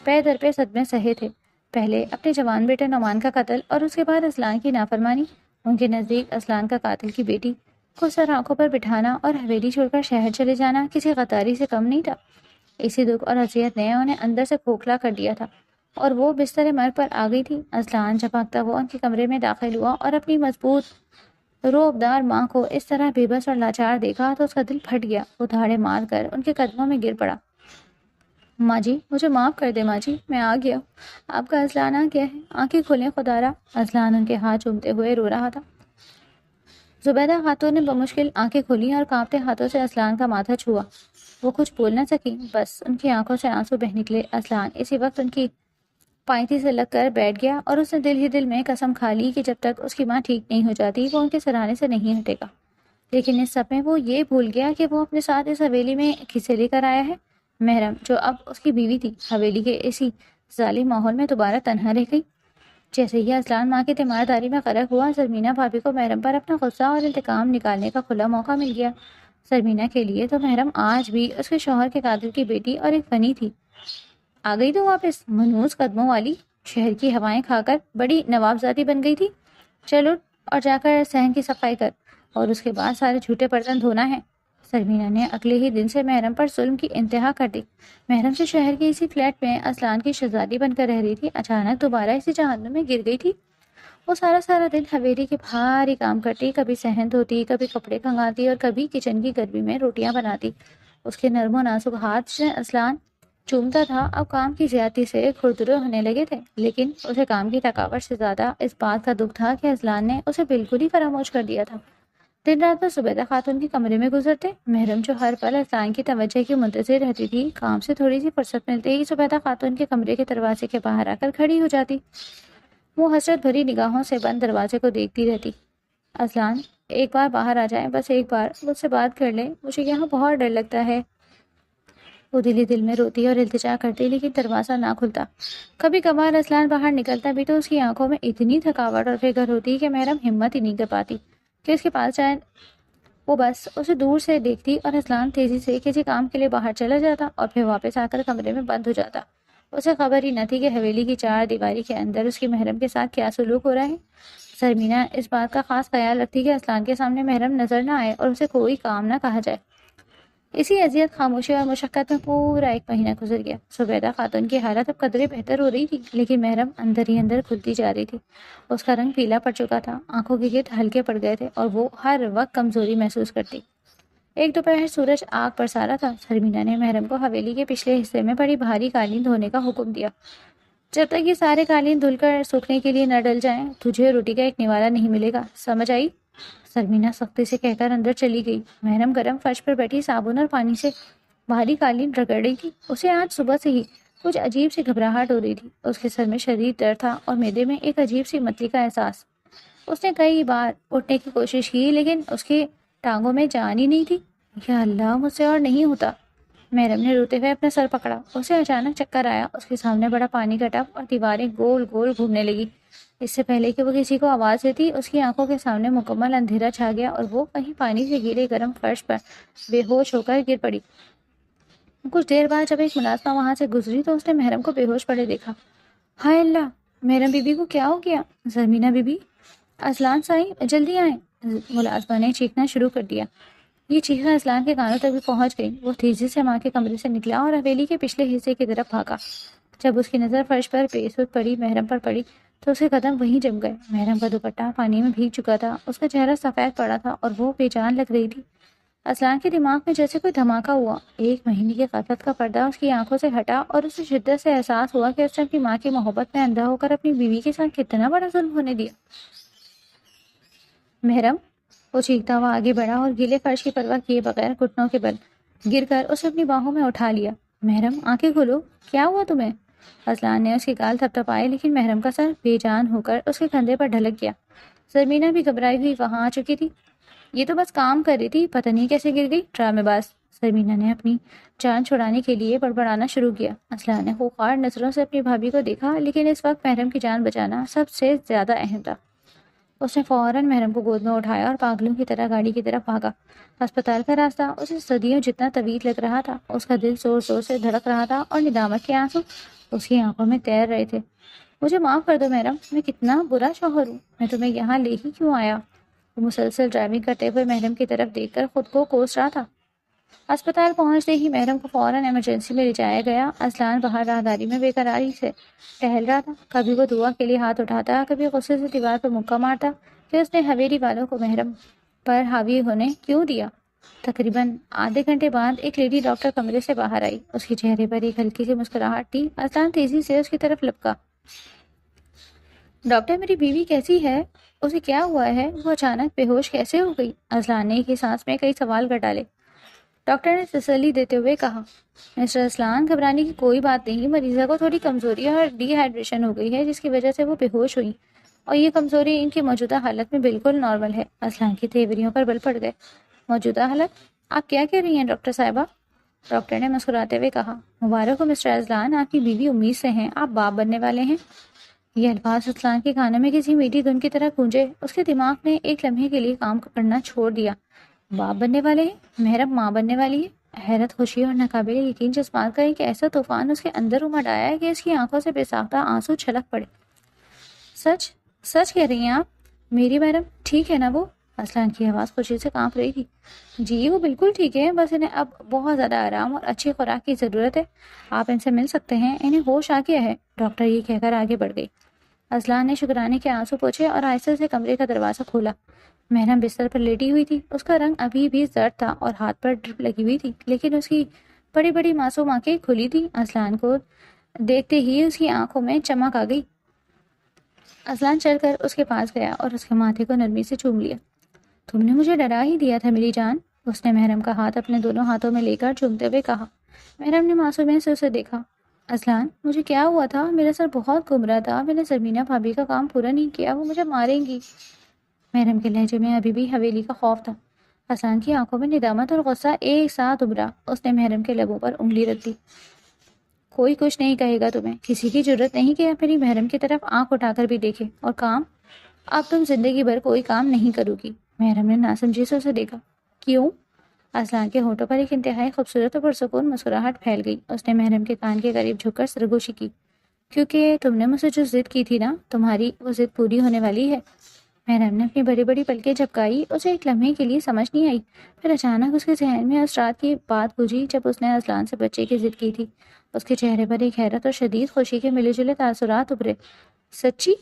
پے در پہ صدمے سہے تھے، پہلے اپنے جوان بیٹے نعمان کا قتل اور اس کے بعد اذلان کی نافرمانی۔ ان کے نزدیک اذلان کا قاتل کی بیٹی کو سر آنکھوں پر بٹھانا اور حویلی چھوڑ کر شہر چلے جانا کسی غداری سے کم نہیں تھا۔ اسی دکھ اور اذیت نے انہیں اندر سے کھوکھلا کر دیا تھا اور وہ بستر مرگ پر آ گئی تھی۔ اذلان جب بھاگتا ہوا ان کے کمرے میں داخل ہوا اور اپنی مضبوط روبدار ماں کو اس طرح بے بس اور لاچار دیکھا تو اس کا دل پھٹ گیا۔ وہ دھاڑے مار کر ان کے قدموں میں گر پڑا۔ ماں جی، مجھے معاف کر دے ماں جی، میں آ گیا، آپ کا اذلان آ گیا ہے، آنکھیں کھولیں خدارا۔ اذلان ان کے ہاتھ چومتے ہوئے رو رہا تھا۔ زبیدہ خاتون نے بمشکل آنکھیں کھولی اور کانپتے ہاتھوں سے اذلان کا ماتھا چھوا۔ وہ کچھ بول نہ سکی، بس ان کی آنکھوں سے آنسو بہہ نکلے۔ اصلان اسی وقت ان کی پائنتی سے لگ کر بیٹھ گیا اور اس نے دل ہی دل میں قسم کھا لی کہ جب تک اس کی ماں ٹھیک نہیں ہو جاتی وہ ان کے سرانے سے نہیں ہٹے گا۔ لیکن اس سب میں وہ یہ بھول گیا کہ وہ اپنے ساتھ اس حویلی میں کسے لے کر آیا ہے؟ محرم، جو اب اس کی بیوی تھی، حویلی کے اسی ظالم ماحول میں دوبارہ تنہا رہ گئی۔ جیسے ہی اصلان ماں کی تیمارداری میں غرق ہوا، زرمینہ بھابھی کو محرم پر اپنا غصہ اور انتقام نکالنے کا کھلا موقع مل گیا۔ زرمینہ کے لیے تو محرم آج بھی اس کے شوہر کے قاتل کی بیٹی اور ایک فنی تھی۔ آ گئی تو واپس، منحوس قدموں والی، شہر کی ہوائیں کھا کر بڑی نوابزادی بن گئی تھی۔ چل اٹھ اور جا کر صحن کی صفائی کر، اور اس کے بعد سارے جھوٹے برتن دھونا ہے۔ زرمینہ نے اگلے ہی دن سے محرم پر ظلم کی انتہا کر دی۔ محرم سے شہر کے اسی فلیٹ میں اصلان کی شہزادی بن کر رہ رہی تھی، اچانک دوبارہ اسی جہنم میں گر گئی تھی۔ وہ سارا دن حویلی کے بھاری کام کرتی، کبھی صحن دھوتی، کبھی کپڑے کھنگاتی اور کبھی کچن کی گرمی میں روٹیاں بناتی۔ اس کے نرم و نازک ہاتھ سے اصلان چومتا تھا، اب کام کی زیادتی سے کھردرے ہونے لگے تھے، لیکن اسے کام کی تھکاوٹ سے زیادہ اس بات کا دکھ تھا کہ اصلان نے اسے بالکل ہی فراموش کر دیا تھا۔ دن رات وہ زبیدہ خاتون کے کمرے میں گزرتے۔ محرم، جو ہر پل اصلان کی توجہ کی منتظر رہتی تھی، کام سے تھوڑی سی فرصت ملتے ہی زبیدہ خاتون کے کمرے کے دروازے کے باہر آ کر کھڑی ہو جاتی۔ وہ حسرت بھری نگاہوں سے بند دروازے کو دیکھتی رہتی۔ اصلان، ایک بار باہر آ جائیں، بس ایک بار مجھ سے بات کر لیں، مجھے یہاں بہت ڈر لگتا ہے۔ وہ دل ہی دل میں روتی اور التجا کرتی، لیکن دروازہ نہ کھلتا۔ کبھی کبھار اصلان باہر نکلتا بھی تو اس کی آنکھوں میں اتنی تھکاوٹ اور فکر ہوتی کہ محرم ہمت ہی نہیں کر پاتی کہ اس کے پاس جائے۔ وہ بس اسے دور سے دیکھتی اور اصلان تیزی سے کسی کام کے لیے باہر چلا جاتا اور پھر واپس آ کر کمرے میں بند ہو جاتا۔ اسے خبر ہی نہ تھی کہ حویلی کی چار دیواری کے اندر اس کی محرم کے ساتھ کیا سلوک ہو رہا ہے۔ زرمینہ اس بات کا خاص خیال رکھتی کہ اصلان کے سامنے محرم نظر نہ آئے اور اسے کوئی کام نہ کہا جائے۔ اسی اذیت، خاموشی اور مشقت میں پورا ایک مہینہ گزر گیا۔ زبیدہ خاتون کی حالت اب قدرے بہتر ہو رہی تھی، لیکن محرم اندر ہی اندر کھلتی جا رہی تھی۔ اس کا رنگ پیلا پڑ چکا تھا، آنکھوں کے گرد ہلکے پڑ گئے تھے اور وہ ہر وقت کمزوری محسوس کرتی۔ ایک دوپہر سورج آگ برسا رہا تھا۔ زرمینہ نے محرم کو حویلی کے پچھلے حصے میں بڑی بھاری قالین دھونے کا حکم دیا۔ جب تک یہ سارے قالین دھل کر سوکھنے کے لیے نہ ڈل جائیں، تجھے روٹی کا ایک نوالا نہیں ملے گا، سمجھ آئی؟ زرمینہ سختی سے کہہ کر اندر چلی گئی۔ محرم گرم فرش پر بیٹھی صابن اور پانی سے بھاری قالین رگڑ رہی تھی۔ اسے آج صبح سے ہی کچھ عجیب سی گھبراہٹ ہو رہی تھی۔ اس کے سر میں شدید درد تھا اور معدے میں ایک عجیب سی متلی کا احساس۔ اس نے کئی بار اٹھنے کی کوشش کی، لیکن اس کی ٹانگوں میں جان ہی نہیں تھی۔ یا اللہ، مجھ سے اور نہیں ہوتا۔ محرم نے روتے ہوئے اپنا سر پکڑا۔ اسے اچانک چکر آیا۔ اس کے سامنے بڑا پانی کا ٹب اور دیواریں گول گول گھومنے لگی۔ اس سے پہلے کہ وہ کسی کو آواز دیتی، اس کی آنکھوں کے سامنے مکمل اندھیرا چھا گیا اور وہ کہیں پانی سے گھیرے گرم فرش پر بے ہوش ہو کر گر پڑی۔ کچھ دیر بعد جب ایک ملازمہ وہاں سے گزری تو اس نے محرم کو بے ہوش پڑے دیکھا۔ ہائے اللہ، محرم بی بی کو کیا ہو گیا؟ زرمینہ بی بی، اصلان سائیں، جلدی آئیں۔ ملازمہ نے چیخنا شروع کر دیا۔ یہ چیخیں اصلان کے کانوں تک بھی پہنچ گئی۔ وہ تیزی سے ماں کے کمرے سے نکلا اور حویلی کے پچھلے حصے کی طرف بھاگا۔ جب اس کی نظر فرش پر بے سود پڑی محرم پر پڑی تو اس کے قدم وہیں جم گئے۔ محرم کا دوپٹہ پانی میں بھیگ چکا تھا، اس کا چہرہ سفید پڑا تھا اور وہ بے جان لگ رہی تھی۔ اصلان کے دماغ میں جیسے کوئی دھماکہ ہوا۔ ایک مہینے کی غفلت کا پردہ اس کی آنکھوں سے ہٹا اور اسے شدت سے احساس ہوا کہ اس نے اپنی ماں کی محبت میں اندھا ہو کر اپنی بیوی کے ساتھ کتنا بڑا ظلم ہونے دیا۔ محرم، وہ چیختا ہوا آگے بڑھا اور گیلے فرش کی پرواہ کیے بغیر گھٹنوں کے بل گر کر اسے اپنی باہوں میں اٹھا لیا۔ محرم، آنکھیں کھولو، کیا ہوا تمہیں؟ اصلان نے اس کے گال تھپ تھپائے، لیکن محرم کا سر بے جان ہو کر اس کے کندھے پر ڈھلک گیا۔ زرمینہ بھی گھبرائی ہوئی وہاں آ چکی تھی۔ یہ تو بس کام کر رہی تھی، پتہ نہیں کیسے گر گئی، ڈرامے باز۔ زرمینہ نے اپنی جان چھڑانے کے لیے بڑبڑانا شروع کیا۔ اصلان نے خوخار نظروں سے اپنی بھابھی کو دیکھا، لیکن اس وقت محرم کی جان بچانا سب سے زیادہ اہم تھا۔ اس نے فوراً محرم کو گود میں اٹھایا اور پاگلوں کی طرح گاڑی کی طرف بھاگا۔ ہسپتال کا راستہ اسے صدیوں جتنا طویل لگ رہا تھا۔ اس کا دل زور زور سے دھڑک رہا تھا اور ندامت کے آنسو اس کی آنکھوں میں تیر رہے تھے۔ مجھے معاف کر دو محرم، میں کتنا برا شوہر ہوں، میں تمہیں یہاں لے ہی کیوں آیا؟ وہ مسلسل ڈرائیونگ کرتے ہوئے محرم کی طرف دیکھ کر خود کو کوس رہا تھا۔ اسپتال پہنچتے ہی محرم کو فوراً ایمرجنسی میں لے جایا گیا۔ اصلان باہر راہداری میں بے قراری سے ٹہل رہا تھا۔ کبھی وہ دعا کے لیے ہاتھ اٹھاتا، کبھی غصے سے دیوار پر مکہ مارتا کہ اس نے حویلی والوں کو محرم پر حاوی ہونے کیوں دیا۔ تقریباً آدھے گھنٹے بعد ایک لیڈی ڈاکٹر کمرے سے باہر آئی۔ اس کے چہرے پر ایک ہلکی سی مسکراہٹ تھی۔ اصلان تیزی سے اس کی طرف لپکا۔ ڈاکٹر، میری بیوی کیسی ہے؟ اسے کیا ہوا ہے؟ وہ اچانک بے ہوش کیسے ہو گئی؟ اصلان نے ایک ہی سانس میں کئی سوال کر ڈالے۔ ڈاکٹر نے تسلی دیتے ہوئے کہا۔ مسٹر اسلان، گھبرانے کی کوئی بات نہیں، مریضہ کو تھوڑی کمزوری اور ڈی ہائیڈریشن ہو گئی ہے جس کی وجہ سے وہ بے ہوش ہوئی، اور یہ کمزوری ان کی موجودہ حالت میں بالکل نارمل ہے۔ اسلان کی تیوریوں پر بل پڑ گئے۔ موجودہ حالت؟ آپ کیا کہہ رہی ہیں ڈاکٹر صاحبہ؟ ڈاکٹر نے مسکراتے ہوئے کہا۔ مبارک ہو مسٹر اسلان، آپ کی بیوی امید سے ہیں، آپ باپ بننے والے ہیں۔ یہ الفاظ اسلان کے کانوں میں کسی میٹھی دھن کی طرح گونجے۔ اس کے دماغ نے ایک لمحے کے لیے کام کرنا چھوڑ دیا۔ باپ بننے والے ہیں؟ محرم ماں بننے والی ہے؟ حیرت، خوشی اور ناقابل یقین جذبات کا ایک ایسا طوفان اس کے اندر امڈ آیا ہے کہ اس کی آنکھوں سے بے ساختہ آنسو چھلک پڑے۔ سچ سچ کہہ رہی ہیں آپ؟ میری محرم ٹھیک ہے نا وہ؟ اسلان کی آواز خوشی سے کانپ رہی تھی۔ جی وہ بالکل ٹھیک ہے، بس انہیں اب بہت زیادہ آرام اور اچھی خوراک کی ضرورت ہے۔ آپ ان سے مل سکتے ہیں، انہیں ہوش آ گیا ہے۔ ڈاکٹر یہ کہہ کر آگے بڑھ گئی۔ اسلان نے شکرانے کے آنسو پوچھے اور آہستہ سے کمرے کا دروازہ کھولا۔ محرم بستر پر لیٹی ہوئی تھی، اس کا رنگ ابھی بھی زرد تھا اور ہاتھ پر ڈرپ لگی ہوئی تھی، لیکن اس کی بڑی بڑی معصوم آنکھیں کھلی تھی۔ اسلان کو دیکھتے ہی اس کی آنکھوں میں چمک آ گئی۔ اسلان چل کر اس کے پاس گیا اور اس کے ماتھے کو نرمی سے چوم لیا۔ تم نے مجھے ڈرا ہی دیا تھا میری جان، اس نے محرم کا ہاتھ اپنے دونوں ہاتھوں میں لے کر چومتے ہوئے کہا۔ محرم نے معصومیت سے اسے دیکھا۔ اسلان، مجھے کیا ہوا تھا؟ میرا سر بہت گھوم رہا تھا، میں نے زرمینہ بھابھی کا کام پورا نہیں کیا، وہ مجھے ماریں گی۔ محرم کے لہجے میں ابھی بھی حویلی کا خوف تھا۔ اسلان کی آنکھوں میں ندامت اور غصہ ایک ساتھ ابھرا۔ اس نے محرم کے لبوں پر انگلی رکھ دی۔ کوئی کچھ نہیں کہے گا تمہیں، کسی کی ضرورت نہیں کہ آپ میری محرم کی طرف آنکھ اٹھا کر بھی دیکھے۔ اور کام؟ اب تم زندگی بھر کوئی کام نہیں کرو گی۔ محرم نے ناسمجھی سے اسے دیکھا۔ کیوں؟ اسلان کے ہونٹوں پر ایک انتہائی خوبصورت اور پرسکون مسکراہٹ پھیل گئی۔ اس نے محرم کے کان کے قریب جھک کر سرگوشی کی۔ کیونکہ تم نے مجھ سے جو ضد کی تھی نا، تمہاری وہ ضد پوری ہونے والی ہے۔ محرم نے اپنی بڑی بڑی پلکیں جھپکائی۔ اسے ایک لمحے کے لیے سمجھ نہیں آئی، پھر اچانک اس کے ذہن میں اس رات کی بات گزری جب اس نے اسلان سے بچے کی ضد کی تھی۔ اس کے چہرے پر ایک حیرت اور شدید خوشی کے ملے جلے تاثرات ابھرے۔ سچی؟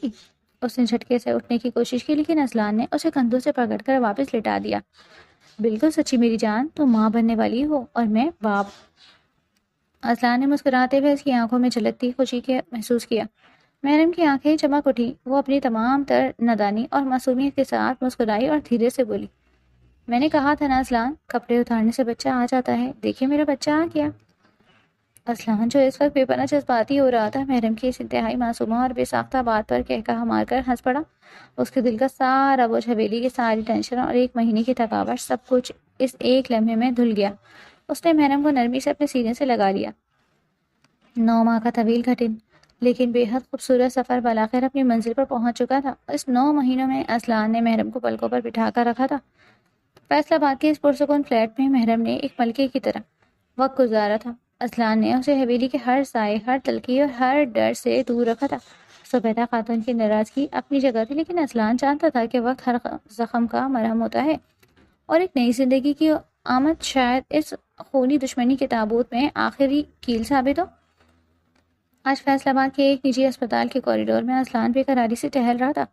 اس نے جھٹکے سے اٹھنے کی کوشش کی، لیکن اسلان نے اسے کندھوں سے پکڑ کر واپس لٹا دیا۔ بالکل سچی میری جان، تم ماں بننے والی ہو اور میں باپ۔ اسلان نے مسکراتے ہوئے اس کی آنکھوں میں جھلکتی خوشی کے محسوس کیا۔ محرم کی آنکھیں چمک اٹھی۔ وہ اپنی تمام تر نادانی اور معصومیت کے ساتھ مسکرائی اور دھیرے سے بولی۔ میں نے کہا تھا نا اسلان، کپڑے اتارنے سے بچہ آ جاتا ہے، دیکھیے میرا بچہ آ گیا۔ اسلان جو اس وقت بے پناہ جذباتی ہو رہا تھا، محرم کی اس انتہائی معصومہ اور بے ساختہ بات پر کہا مار کر ہنس پڑا۔ اس کے دل کا سارا بوجھ، حویلی کی ساری ٹینشن اور ایک مہینے کی تھکاوٹ، سب کچھ اس ایک لمحے میں دھل گیا۔ اس نے محرم کو نرمی سے اپنے سینے سے لگا لیا۔ 9 ماہ کا طویل گھٹن لیکن بے حد خوبصورت سفر بالآخر اپنی منزل پر پہنچ چکا تھا۔ اس 9 مہینوں میں اسلان نے محرم کو پلکوں پر بٹھا کر رکھا تھا۔ فیصل آباد کے اس پرسکون فلیٹ میں محرم نے ایک ملکے کی طرح وقت گزارا تھا۔ اسلان نے اسے حویلی کے ہر سائے، ہر تلخی اور ہر ڈر سے دور رکھا تھا۔ زبیدہ خاتون کی ناراضگی اپنی جگہ تھی، لیکن اسلان جانتا تھا کہ وقت ہر زخم کا مرہم ہوتا ہے، اور ایک نئی زندگی کی آمد شاید اس خونی دشمنی کے تابوت میں آخری کیل ثابت ہو۔ آج فیصل آباد کے ایک نجی اسپتال کے کوریڈور میں اسلان بے قراری سے ٹہل رہا تھا۔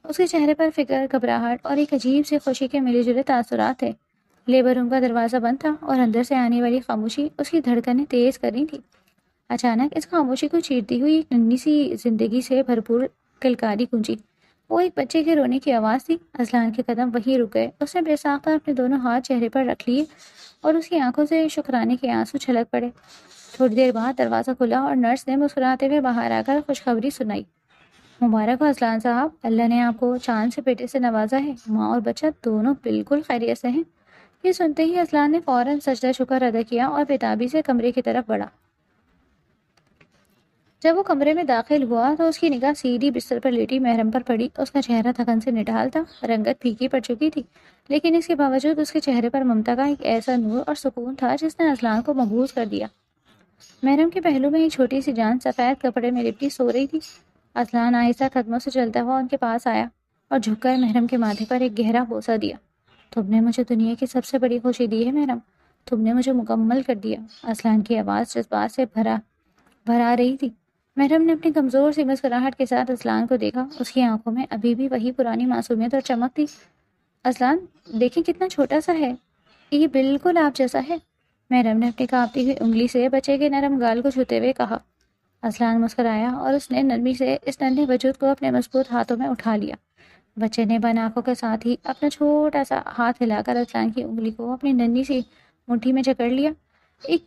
اس کے چہرے پر فکر، گھبراہٹ اور ایک عجیب سی خوشی کے ملے جلے تاثرات تھے۔ لیبر روم کا دروازہ بند تھا اور اندر سے آنے والی خاموشی اس کی دھڑکنیں تیز کر رہی تھی۔ اچانک اس خاموشی کو چیرتی ہوئی ایک ننھی سی زندگی سے بھرپور کلکاری گونجی۔ وہ ایک بچے کے رونے کی آواز تھی۔ اسلان کے قدم وہیں رک گئے۔ اس نے بے ساختہ اپنے دونوں ہاتھ چہرے پر رکھ لیے اور اس کی آنکھوں سے شکرانے کے آنسو چھلک پڑے۔ تھوڑی دیر بعد دروازہ کھلا اور نرس نے مسکراتے ہوئے باہر آ کر خوشخبری سنائی۔ مبارک ہو اسلان صاحب، اللہ نے آپ کو چاند سے بیٹے سے نوازا ہے، ماں اور بچہ دونوں بالکل خیریت سے ہیں۔ یہ سنتے ہی اسلان نے فوراً سجدہ شکر ادا کیا اور بےتابی سے کمرے کی طرف بڑھا۔ جب وہ کمرے میں داخل ہوا تو اس کی نگاہ سیدھی بستر پر لیٹی محرم پر پڑی۔ اس کا چہرہ تھکن سے نڈھال تھا، رنگت پھیکی پڑ چکی تھی، لیکن اس کے باوجود اس کے چہرے پر ممتا کا ایک ایسا نور اور سکون تھا جس نے اسلان کو مبہوت کر دیا۔ محرم کے پہلو میں ایک چھوٹی سی جان سفید کپڑے میں لپٹی سو رہی تھی۔ اسلان آہستہ قدموں سے چلتا ہوا ان کے پاس آیا اور جھک کر محرم کے ماتھے پر ایک گہرا بوسہ دیا۔ تم نے مجھے دنیا کی سب سے بڑی خوشی دی ہے محرم، تم نے مجھے مکمل کر دیا۔ اسلان کی آواز جذبات سے بھرا رہی تھی۔ محرم نے اپنی کمزور سی مسکراہٹ کے ساتھ اسلان کو دیکھا۔ اس کی آنکھوں میں ابھی بھی وہی پرانی معصومیت اور چمک تھی۔ اسلان، دیکھیں کتنا چھوٹا سا ہے، یہ بالکل آپ جیسا ہے، محرم نے اپنی کانپتی ہوئی انگلی سے بچے کے نرم گال کو چھوتے ہوئے کہا۔ اسلان مسکرایا اور اس نے نرمی سے اس ننھے وجود کو اپنے مضبوط ہاتھوں میں اٹھا لیا۔ بچے نے بند آنکھوں کے ساتھ ہی اپنا چھوٹا سا ہاتھ ہلا کر اسلان کی انگلی کو اپنی ننھی سی مٹھی میں جکڑ لیا۔ ایک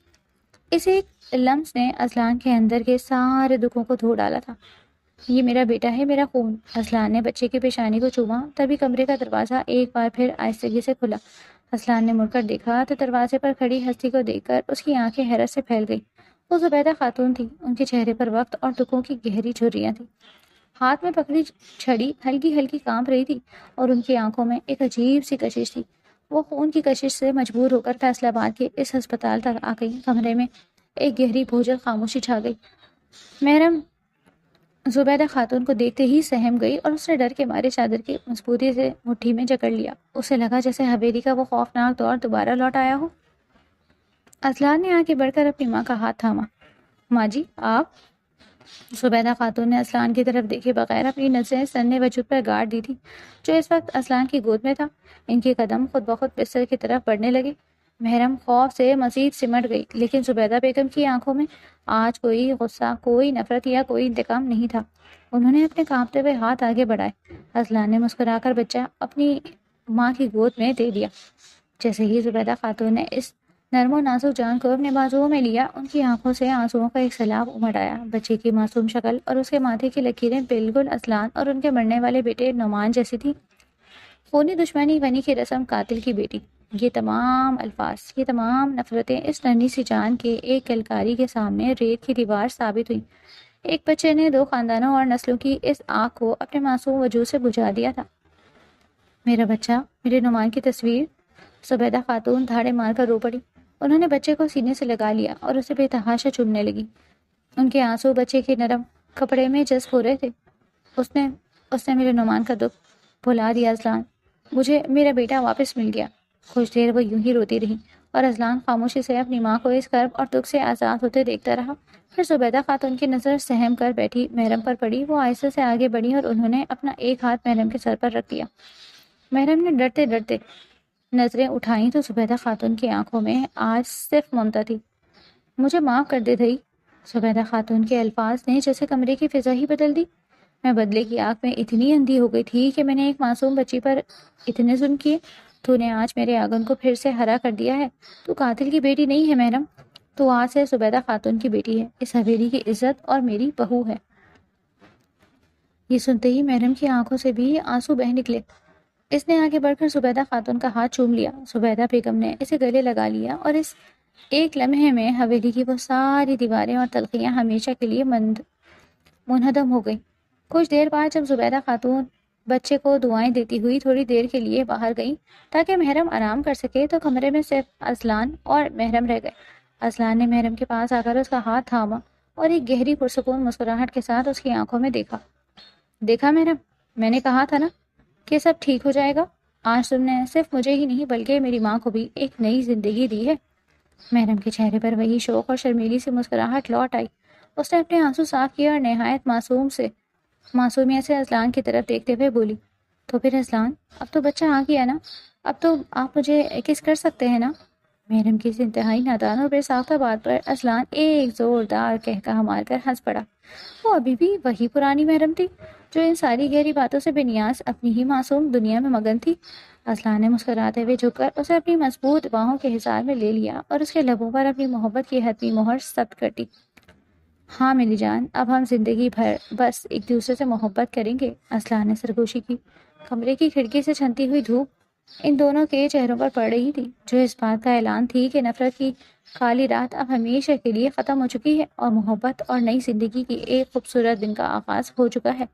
اسے ایک لمس نے اذلان کے اندر کے سارے دکھوں کو دھو ڈالا تھا۔ یہ میرا بیٹا ہے، میرا خون۔ اذلان نے بچے کی پیشانی کو چوما، تبھی کمرے کا دروازہ ایک بار پھر آہستگی سے کھلا۔ اذلان نے مڑ کر دیکھا تو دروازے پر کھڑی ہستی کو دیکھ کر اس کی آنکھیں حیرت سے پھیل گئی۔ وہ زبیدہ خاتون تھی۔ ان کے چہرے پر وقت اور دکھوں کی گہری جھریاں تھیں۔ ہاتھ میں پکڑی چھڑی ہلکی ہلکی کانپ رہی تھی اور ان کی آنکھوں میں ایک عجیب سی کشش تھی۔ وہ خون کی کشش سے مجبور ہو کر فیصل آباد کے اس ہسپتال تک آ گئی۔ کمرے میں ایک گہری بھوجل خاموشی چھا گئی۔ محرم زبیدہ خاتون کو دیکھتے ہی سہم گئی اور اس نے ڈر کے مارے چادر کی مضبوطی سے مٹھی میں جکڑ لیا۔ اسے لگا جیسے حویلی کا وہ خوفناک دور دوبارہ لوٹ آیا ہو۔ اذلان نے آگے بڑھ کر اپنی ماں کا ہاتھ تھاما۔ ماں جی آپ؟ زبیدہ خاتون نے اذلان کی طرف دیکھے بغیر اپنی نظریں سننے وجود پر گاڑ دی تھی جو اس وقت اذلان کی گود میں تھا۔ ان کے قدم خود بخود بستر کی طرف بڑھنے لگے۔ محرم خوف سے مزید سمٹ گئی، لیکن زبیدہ بیگم کی آنکھوں میں آج کوئی غصہ، کوئی نفرت یا کوئی انتقام نہیں تھا۔ انہوں نے اپنے کانپتے ہوئے ہاتھ آگے بڑھائے۔ اذلان نے مسکرا کر بچہ اپنی ماں کی گود میں دے دیا۔ جیسے ہی زبیدہ خاتون نے اس نرم و نازک جان کو اپنے بازوؤں میں لیا، ان کی آنکھوں سے آنسوؤں کا ایک سیلاب امڑ آیا۔ بچے کی معصوم شکل اور اس کے ماتھے کی لکیریں بالکل اذلان اور ان کے مرنے والے بیٹے نعمان جیسی تھی۔ خونی دشمنی، غنی کی رسم، قاتل کی بیٹی، یہ تمام الفاظ، یہ تمام نفرتیں اس ننھی سی جان کے ایک کلکاری کے سامنے ریت کی دیوار ثابت ہوئی۔ ایک بچے نے دو خاندانوں اور نسلوں کی اس آگ کو اپنے معصوم وجود سے بجھا دیا تھا۔ میرا بچہ، میرے نعمان کی تصویر۔ زبیدہ خاتون دھاڑے مار کر رو پڑی۔ انہوں نے بچے کو سینے سے لگا لیا اور اسے بے تحاشا چومنے لگی۔ ان کے آنسو بچے کے نرم کپڑے میں جذب ہو رہے تھے۔ اس نے میرے نعمان کا دکھ بھلا دیا اذلان۔ مجھے میرا بیٹا واپس مل گیا۔ کچھ دیر وہ یوں ہی روتی رہی اور اذلان خاموشی سے اپنی ماں کو اس کرب اور دکھ سے آزاد ہوتے دیکھتا رہا۔ پھر زبیدہ خاتون کی نظر سہم کر بیٹھی محرم پر پڑی۔ وہ آہستہ سے آگے بڑھی اور انہوں نے اپنا ایک ہاتھ محرم کے سر پر رکھ دیا۔ محرم نے ڈرتے ڈرتے نظریں اٹھائیں تو زبیدہ خاتون کی آنکھوں میں آج صرف ممتا تھی۔ مجھے معاف کر دے دھئی۔ زبیدہ خاتون کے الفاظ نے جیسے کمرے کی فضا ہی بدل دی۔ میں بدلے کی آگ میں اتنی اندھی ہو گئی تھی کہ میں نے ایک معصوم بچی پر اتنے ظلم کیے۔ تو نے آج میرے آنگن کو پھر سے ہرا کر دیا ہے۔ تو قاتل کی بیٹی نہیں ہے محرم، تو آج سے زبیدہ خاتون کی بیٹی ہے، اس حویلی کی عزت اور میری بہو ہے۔ یہ سنتے ہی محرم کی آنکھوں سے بھی آنسو بہہ نکلے۔ اس نے آگے بڑھ کر زبیدہ خاتون کا ہاتھ چوم لیا۔ زبیدہ بیگم نے اسے گلے لگا لیا اور اس ایک لمحے میں حویلی کی وہ ساری دیواریں اور تلخیاں ہمیشہ کے لیے منہدم ہو گئیں۔ کچھ دیر بعد جب زبیدہ خاتون بچے کو دعائیں دیتی ہوئی تھوڑی دیر کے لیے باہر گئیں تاکہ محرم آرام کر سکے، تو کمرے میں صرف اذلان اور محرم رہ گئے۔ اذلان نے محرم کے پاس آ کر اس کا ہاتھ تھاما اور ایک گہری پرسکون مسکراہٹ کے ساتھ اس کی آنکھوں میں دیکھا محرم، میں نے کہا تھا نا کہ سب ٹھیک ہو جائے گا۔ آج تم نے صرف مجھے ہی نہیں بلکہ میری ماں کو بھی ایک نئی زندگی دی ہے۔ محرم کے چہرے پر وہی شوق اور شرمیلی سی مسکراہٹ لوٹ آئی۔ اس نے اپنے آنسو صاف کیا اور نہایت معصومیت سے اذلان کی طرف دیکھتے ہوئے بولی، تو پھر اذلان، اب تو بچہ آ گیا نا، اب تو آپ مجھے کس کر سکتے ہیں نا؟ محرم کی اس انتہائی نادان اور بے ساختہ بات پر اذلان ایک زوردار قہقہا مار کر ہنس پڑا۔ وہ ابھی بھی وہی پرانی محرم تھی جو ان ساری گہری باتوں سے بے نیاز اپنی ہی معصوم دنیا میں مگن تھی۔ اذلان نے مسکراتے ہوئے جھک کر اسے اپنی مضبوط باہوں کے حصار میں لے لیا اور اس کے لبوں پر اپنی محبت کی حتمی مہر ثبت کر دی۔ ہاں میری جان، اب ہم زندگی بھر بس ایک دوسرے سے محبت کریں گے۔ اذلان نے سرگوشی کی۔ کمرے کی کھڑکی سے چھنتی ہوئی دھوپ ان دونوں کے چہروں پر پڑ رہی تھی، جو اس بات کا اعلان تھی کہ نفرت کی کالی رات اب ہمیشہ کے لیے ختم ہو چکی ہے اور محبت اور نئی زندگی کی ایک خوبصورت دن کا آغاز ہو چکا ہے۔